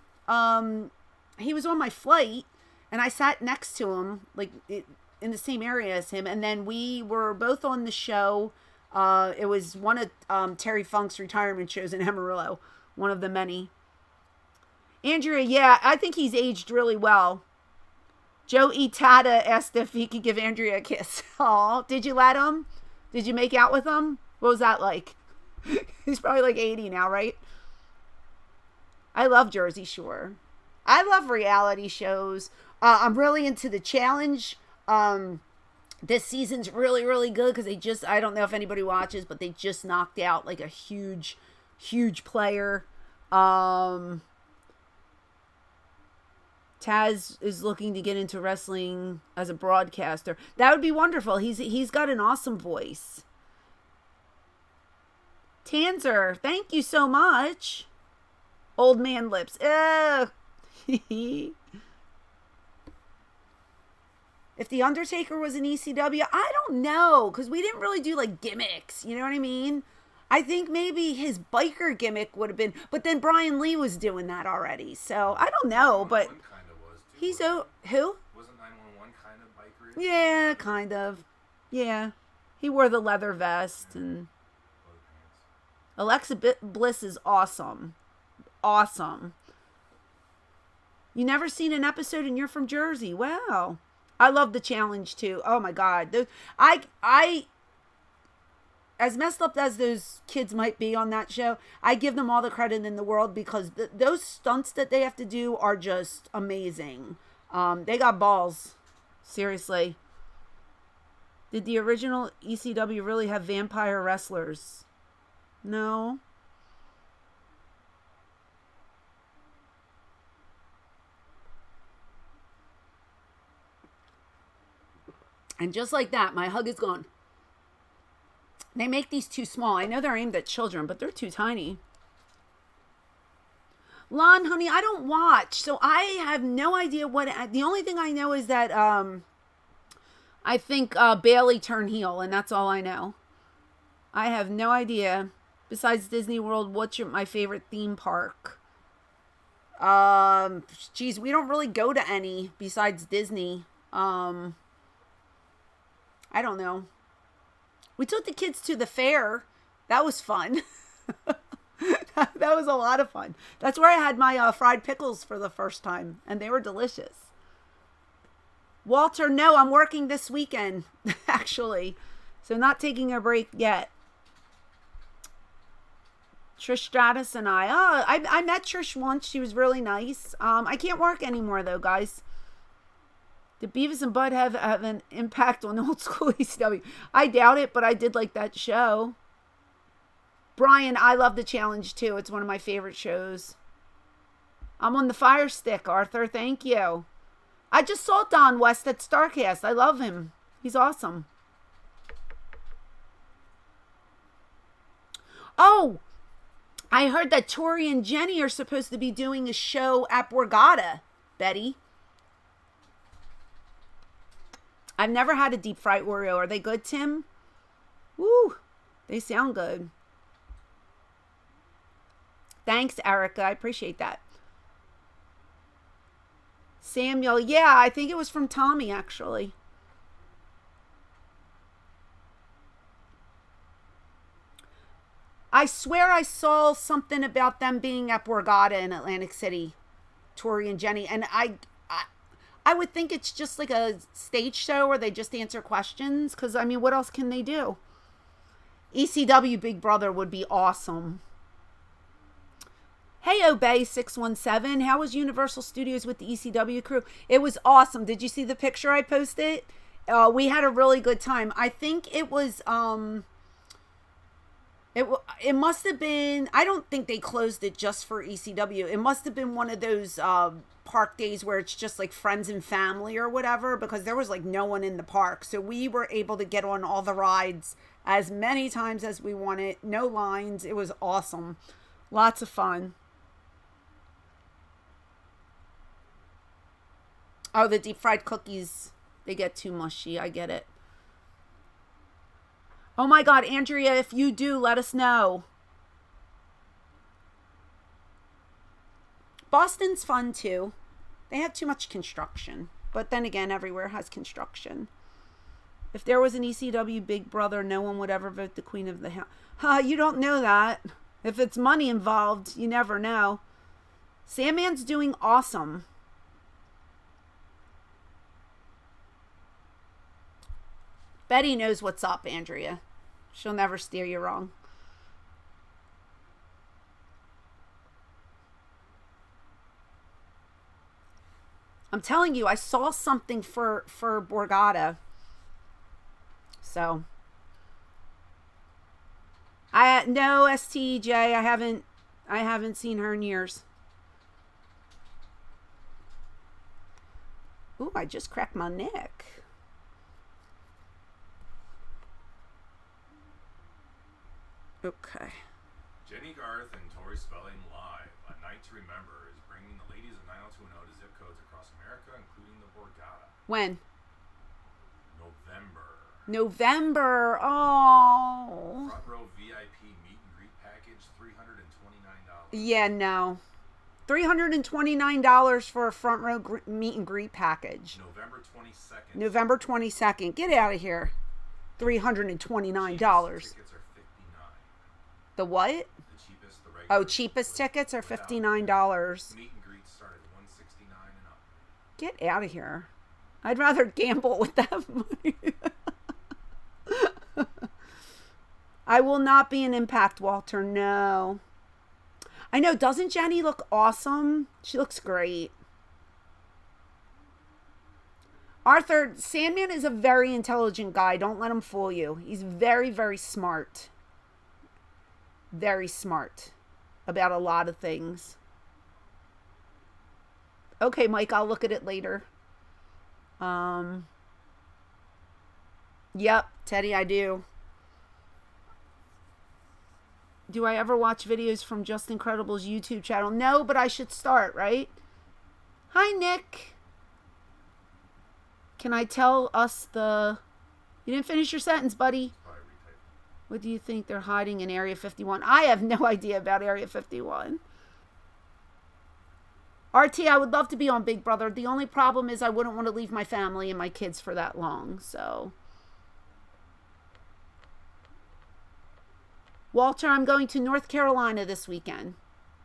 He was on my flight, and I sat next to him, like in the same area as him. And then we were both on the show. It was one of Terry Funk's retirement shows in Amarillo, one of the many. Andrea, yeah, I think he's aged really well. Joe Itada asked if he could give Andrea a kiss. Aw, did you let him? Did you make out with him? What was that like? He's probably like 80 now, right? I love Jersey Shore. I love reality shows. I'm really into The Challenge. This season's really, really good because I don't know if anybody watches, but they just knocked out like a huge player. Taz is looking to get into wrestling as a broadcaster. That would be wonderful. He's got an awesome voice. Tanzer, thank you so much. Old man lips. Ugh. If The Undertaker was an ECW, I don't know, because we didn't really do like gimmicks. You know what I mean? I think maybe his biker gimmick would have been, but then Brian Lee was doing that already. So I don't know, but he's who? Wasn't 911 kind of biker? Yeah, kind of. Yeah, he wore the leather vest and Alexa Bliss is awesome. Awesome. You never seen an episode and you're from Jersey. Wow. I love the challenge too. Oh my God. I as messed up as those kids might be on that show, I give them all the credit in the world because those stunts that they have to do are just amazing. They got balls. Seriously. Did the original ECW really have vampire wrestlers? No. And just like that, my hug is gone. They make these too small. I know they're aimed at children, but they're too tiny. Lon, honey, I don't watch, so I have no idea what... The only thing I know is that I think Bailey turned heel, and that's all I know. I have no idea. Besides Disney World, what's my favorite theme park? Geez, we don't really go to any besides Disney. I don't know. We took the kids to the fair. That was fun. That was a lot of fun. That's where I had my fried pickles for the first time, and they were delicious. Walter, no, I'm working this weekend, actually. So not taking a break yet. Trish Stratus and I met Trish once. She was really nice. I can't work anymore, though, guys. Did Beavis and Bud have an impact on old school ECW? I doubt it, but I did like that show. Brian, I love the challenge, too. It's one of my favorite shows. I'm on the fire stick, Arthur. Thank you. I just saw Don West at Starrcast. I love him. He's awesome. Oh, I heard that Tori and Jenny are supposed to be doing a show at Borgata, Betty. I've never had a deep fried Oreo. Are they good, Tim? Woo, they sound good. Thanks, Erica. I appreciate that. Samuel, yeah, I think it was from Tommy, actually. I swear I saw something about them being at Borgata in Atlantic City, Tori and Jenny, and I would think it's just like a stage show where they just answer questions, because, I mean, what else can they do? ECW Big Brother would be awesome. Hey, Obey617, how was Universal Studios with the ECW crew? It was awesome. Did you see the picture I posted? We had a really good time. I think it was, it must have been, I don't think they closed it just for ECW. It must have been one of those park days where it's just like friends and family or whatever, because there was like no one in the park. So we were able to get on all the rides as many times as we wanted. No lines. It was awesome. Lots of fun. Oh, the deep fried cookies, they get too mushy. I get it. Oh my God, Andrea, if you do, let us know. Boston's fun too. They have too much construction. But then again, everywhere has construction. If there was an ECW Big Brother, no one would ever vote the Queen of the House. You don't know that. If it's money involved, you never know. Sandman's doing awesome. Betty knows what's up, Andrea. She'll never steer you wrong. I'm telling you, I saw something for Borgata. So no STJ. I haven't seen her in years. Ooh, I just cracked my neck. Okay. Jenny Garth and Tori Spelling live. A Night to Remember is bringing the ladies of 90210 to zip codes across America, including the Borgata. When? November. Oh. Front row VIP meet and greet package, $329. Yeah, no. $329 for a front row meet and greet package. November 22nd. November 22nd. Get out of here. $329. Tickets are $59. The what? The cheapest, the regular. Oh, cheapest tickets are $59. Meet and greets start at $169 and up. Get out of here. I'd rather gamble with that money. I will not be an Impact, Walter. No. I know. Doesn't Jenny look awesome? She looks great. Arthur, Sandman is a very intelligent guy. Don't let him fool you. He's very, very smart. Very smart about a lot of things. Okay, Mike, I'll look at it later. Yep, Teddy, I do. Do I ever watch videos from Just Incredible's YouTube channel? No, but I should start, right? Hi, Nick. Can I tell us the... You didn't finish your sentence, buddy. What do you think they're hiding in Area 51? I have no idea about Area 51. RT, I would love to be on Big Brother. The only problem is I wouldn't want to leave my family and my kids for that long, so... Walter, I'm going to North Carolina this weekend.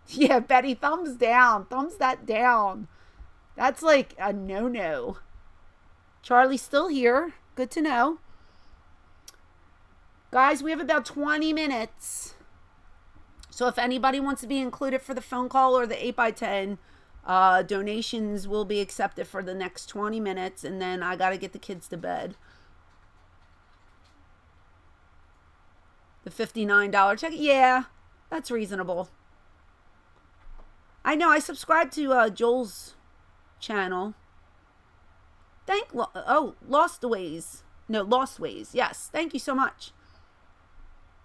Yeah, Betty, thumbs down. Thumbs that down. That's like a no-no. Charlie's still here. Good to know. Guys, we have about 20 minutes. So if anybody wants to be included for the phone call or the 8x10, donations will be accepted for the next 20 minutes. And then I got to get the kids to bed. The $59 check. Yeah, that's reasonable. I know. I subscribe to Joel's channel. Lost Ways. No, Lost Ways. Yes. Thank you so much.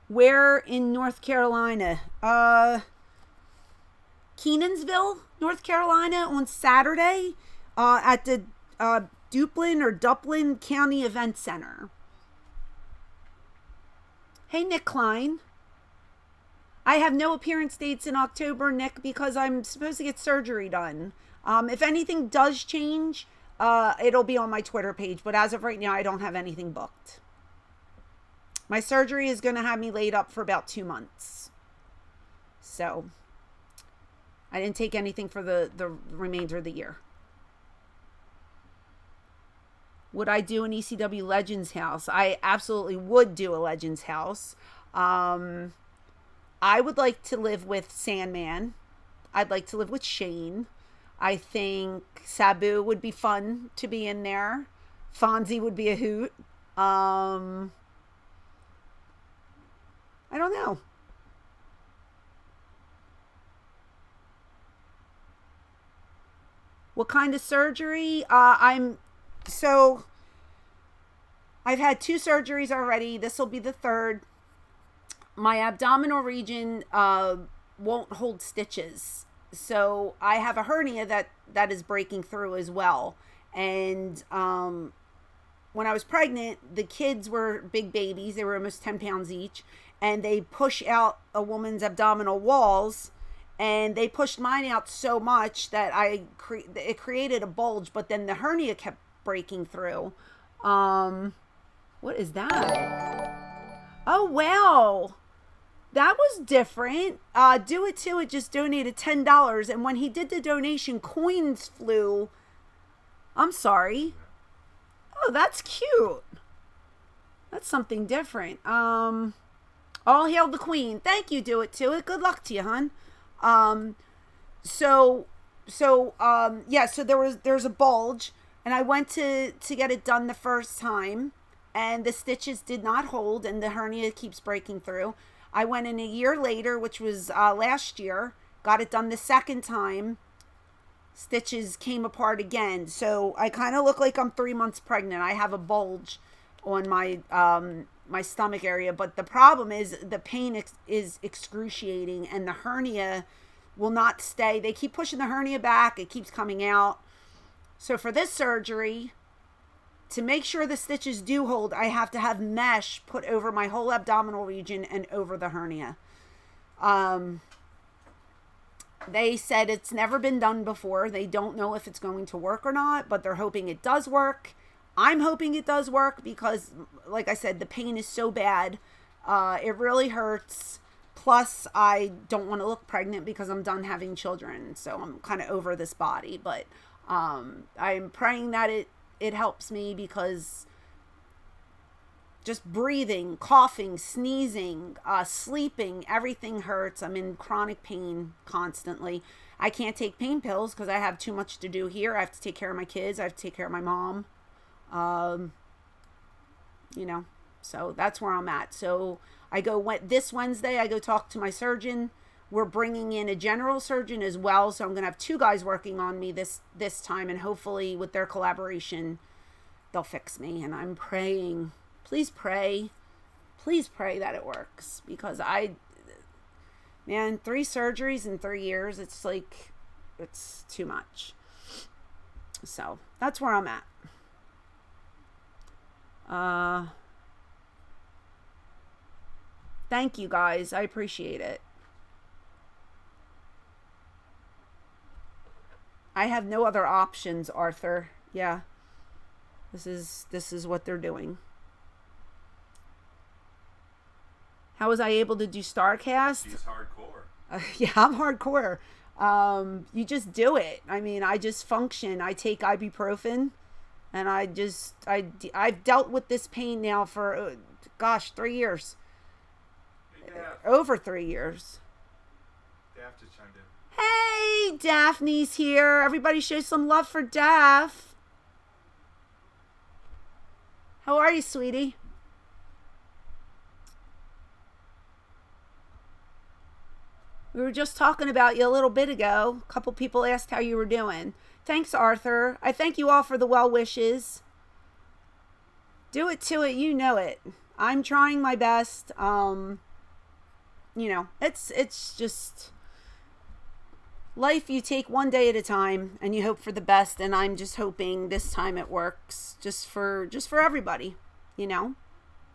Where in North Carolina? Kenansville, North Carolina on Saturday at the Duplin County Event Center. Hey, Nick Klein. I have no appearance dates in October, Nick, because I'm supposed to get surgery done. If anything does change, it'll be on my Twitter page. But as of right now, I don't have anything booked. My surgery is going to have me laid up for about 2 months. So, I didn't take anything for the remainder of the year. Would I do an ECW Legends house? I absolutely would do a Legends house. I would like to live with Sandman. I'd like to live with Shane. I think Sabu would be fun to be in there. Fonzie would be a hoot. I don't know. What kind of surgery? I've had 2 surgeries already. This will be the 3rd. My abdominal region won't hold stitches. So I have a hernia that is breaking through as well. And when I was pregnant, the kids were big babies. They were almost 10 pounds each. And they push out a woman's abdominal walls. And they pushed mine out so much that it created a bulge. But then the hernia kept breaking through. What is that? Oh, wow. That was different. Do It To It just donated $10. And when he did the donation, coins flew. I'm sorry. Oh, that's cute. That's something different. All hail the queen. Thank you, Do It To It. Good luck to you, hon. So there's a bulge, and I went to get it done the first time, and the stitches did not hold, and the hernia keeps breaking through. I went in a year later, which was last year, got it done the second time. Stitches came apart again. So I kind of look like I'm 3 months pregnant. I have a bulge on my my stomach area, but the problem is the pain is excruciating, and the hernia will not stay. They keep pushing the hernia back. It keeps coming out. So for this surgery, to make sure the stitches do hold, I have to have mesh put over my whole abdominal region and over the hernia. They said it's never been done before. They don't know if it's going to work or not, but they're hoping it does work. I'm hoping it does work because, like I said, the pain is so bad. It really hurts. Plus, I don't want to look pregnant because I'm done having children. So I'm kind of over this body. But I'm praying that it helps me, because just breathing, coughing, sneezing, sleeping, everything hurts. I'm in chronic pain constantly. I can't take pain pills because I have too much to do here. I have to take care of my kids. I have to take care of my mom. You know, so that's where I'm at. So I go this Wednesday, I go talk to my surgeon. We're bringing in a general surgeon as well. So I'm going to have 2 guys working on me this time. And hopefully with their collaboration, they'll fix me. And I'm praying. Please pray that it works, because 3 surgeries in 3 years, it's like, it's too much. So that's where I'm at. Thank you guys. I appreciate it. I have no other options, Arthur. Yeah. This is what they're doing. How was I able to do Starrcast? She's hardcore. Yeah, I'm hardcore. You just do it. I mean, I just function. I take ibuprofen, and I've dealt with this pain now for, 3 years. Hey, Over 3 years. Daph just chimed in. Hey, Daphne's here. Everybody show some love for Daph. How are you, sweetie? We were just talking about you a little bit ago. A couple people asked how you were doing. Thanks, Arthur. I thank you all for the well wishes. Do it to it. You know it. I'm trying my best. It's just life. You take one day at a time and you hope for the best. And I'm just hoping this time it works just for everybody,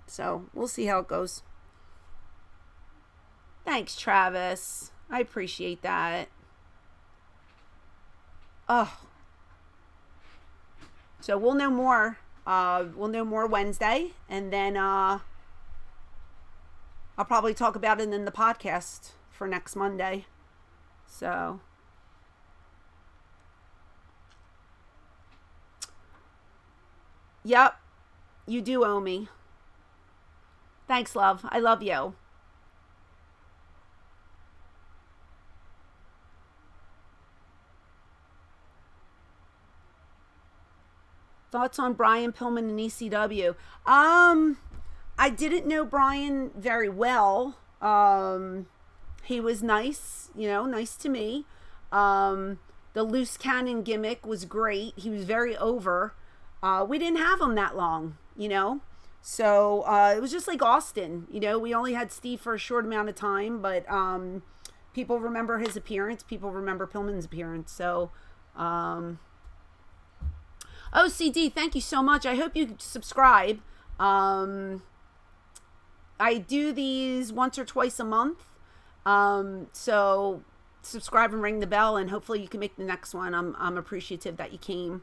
So we'll see how it goes. Thanks, Travis. I appreciate that. Oh. So we'll know more. We'll know more Wednesday. And then I'll probably talk about it in the podcast for next Monday. So. Yep. You do owe me. Thanks, love. I love you. Thoughts on Brian Pillman and ECW? I didn't know Brian very well. He was nice, nice to me. The loose cannon gimmick was great. He was very over. We didn't have him that long, So it was just like Austin, we only had Steve for a short amount of time, but people remember his appearance. People remember Pillman's appearance. So OCD, thank you so much. I hope you subscribe. I do these once or twice a month. So subscribe and ring the bell, and hopefully you can make the next one. I'm appreciative that you came.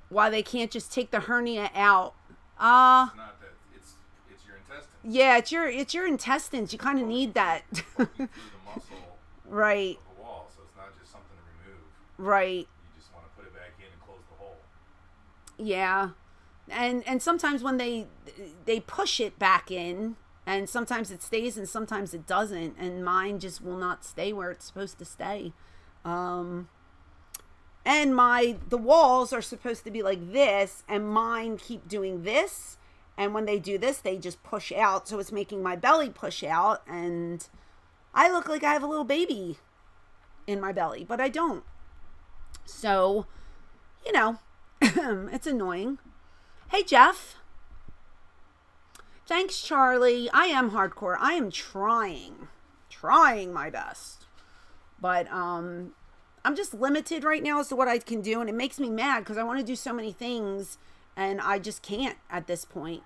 Why they can't just take the hernia out? It's not that. It's your intestines. Yeah, it's your intestines. You kind of need that. Through the muscle. Right. Of the wall, so it's not just something to remove. Right. Yeah. And sometimes when they push it back in, and sometimes it stays and sometimes it doesn't, and mine just will not stay where it's supposed to stay. And the walls are supposed to be like this, and mine keep doing this, and when they do this they just push out, so it's making my belly push out, and I look like I have a little baby in my belly, but I don't. So, it's annoying. Hey, Jeff. Thanks, Charlie. I am hardcore. I am trying my best. But I'm just limited right now as to what I can do, and it makes me mad because I want to do so many things and I just can't at this point,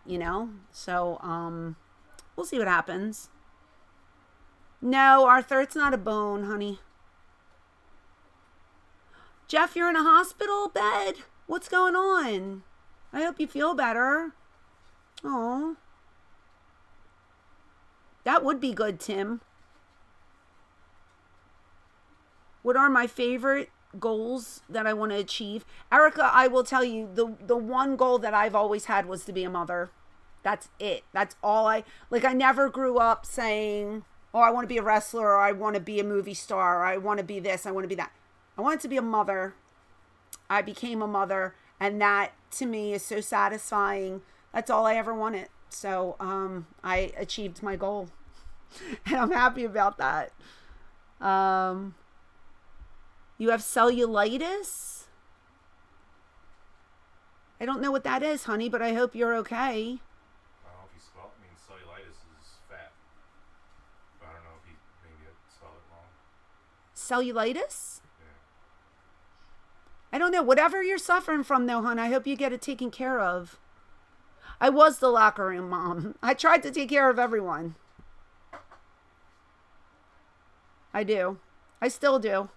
So we'll see what happens. No, Arthur, it's not a bone, honey. Jeff, you're in a hospital bed? What's going on? I hope you feel better. Oh. That would be good, Tim. What are my favorite goals that I want to achieve? Erica, I will tell you, the one goal that I've always had was to be a mother. That's it. That's all I never grew up saying, oh, I want to be a wrestler, or I want to be a movie star, or I want to be this, I want to be that. I wanted to be a mother. I became a mother, and that to me is so satisfying. That's all I ever wanted. So I achieved my goal, and I'm happy about that. You have cellulitis? I don't know what that is, honey, but I hope you're okay. I don't know if he spelled. I mean, cellulitis is fat, but I don't know if he maybe spelled it wrong. Cellulitis? Yeah. I don't know. Whatever you're suffering from, though, hon, I hope you get it taken care of. I was the locker room mom. I tried to take care of everyone. I do. I still do.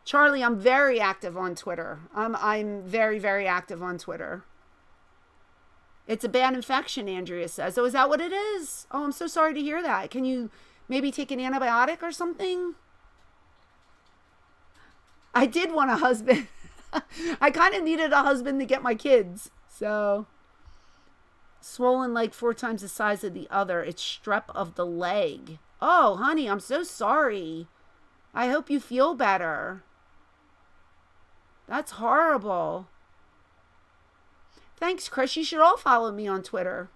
Charlie, I'm very active on Twitter. I'm very, very active on Twitter. It's a bad infection, Andrea says. Oh, is that what it is? Oh, I'm so sorry to hear that. Can you maybe take an antibiotic or something? I did want a husband. I kind of needed a husband to get my kids. So, swollen leg 4 times the size of the other. It's strep of the leg. Oh, honey, I'm so sorry. I hope you feel better. That's horrible. Thanks, Chris. You should all follow me on Twitter.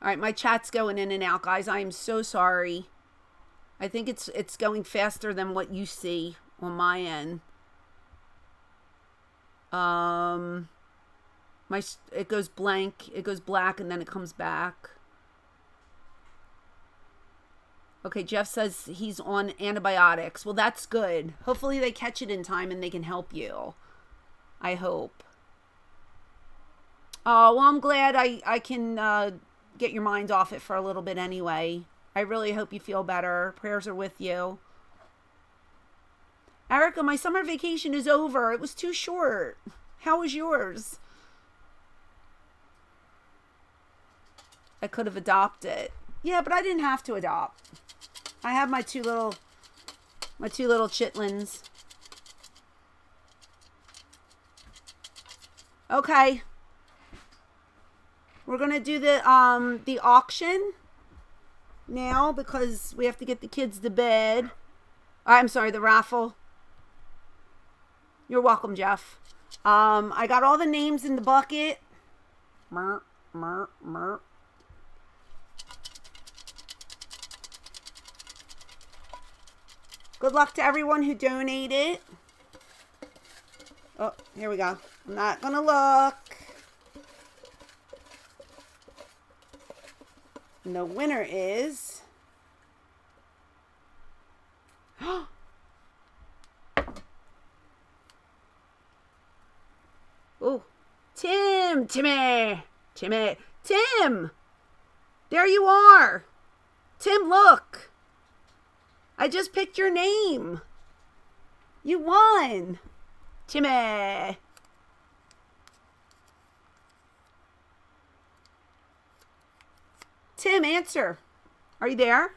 All right, my chat's going in and out, guys. I am so sorry. I think it's going faster than what you see on my end. It goes blank, it goes black, and then it comes back. Okay, Jeff says he's on antibiotics. Well, that's good. Hopefully they catch it in time and they can help you. I hope. Oh, well, I'm glad I can get your mind off it for a little bit anyway. I really hope you feel better. Prayers are with you. Erica, my summer vacation is over. It was too short. How was yours? I could have adopted. Yeah, but I didn't have to adopt. I have my two little chitlins. Okay. We're gonna do the auction now because we have to get the kids to bed. I'm sorry, the raffle. You're welcome, Jeff. I got all the names in the bucket. Mer, mer, mer. Good luck to everyone who donated. Oh, here we go. I'm not gonna look. And the winner is... Oh, Tim! There you are! Tim, look! I just picked your name. You won. Timmy. Tim, answer. Are you there?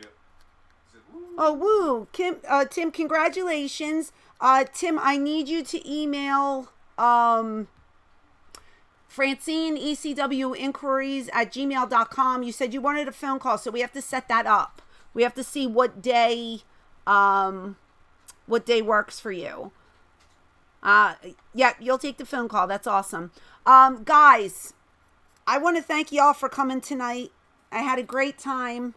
Yep. Oh, woo. Tim, congratulations. Tim, I need you to email Francine, ECW inquiries at gmail.com. You said you wanted a phone call, so we have to set that up. We have to see what day works for you. Yeah, you'll take the phone call. That's awesome. Guys, I want to thank y'all for coming tonight. I had a great time.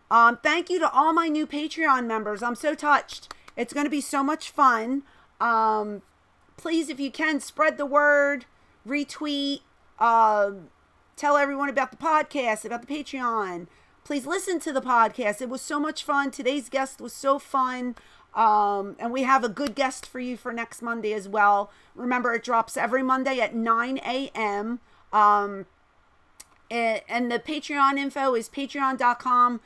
Thank you to all my new Patreon members. I'm so touched. It's going to be so much fun. Please, if you can, spread the word. Retweet, tell everyone about the podcast, about the Patreon. Please listen to the podcast. It was so much fun. Today's guest was so fun. And we have a good guest for you for next Monday as well. Remember, it drops every Monday at 9 a.m. And the Patreon info is patreon.com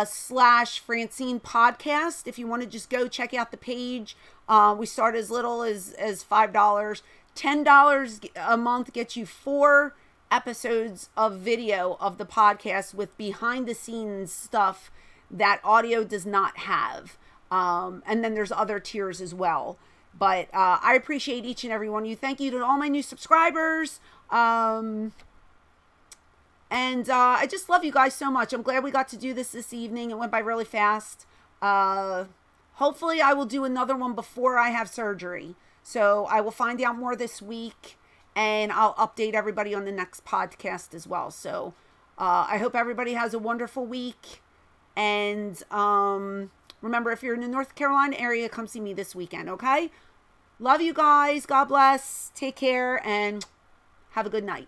slash Francine podcast. If you want to just go check out the page, we start as little as $5. $10 a month gets you 4 episodes of video of the podcast with behind the scenes stuff that audio does not have. And then there's other tiers as well. But I appreciate each and every one of you. Thank you to all my new subscribers. And I just love you guys so much. I'm glad we got to do this evening. It went by really fast. Hopefully I will do another one before I have surgery. So I will find out more this week. And I'll update everybody on the next podcast as well. So I hope everybody has a wonderful week. And remember, if you're in the North Carolina area, come see me this weekend, okay? Love you guys. God bless. Take care and have a good night.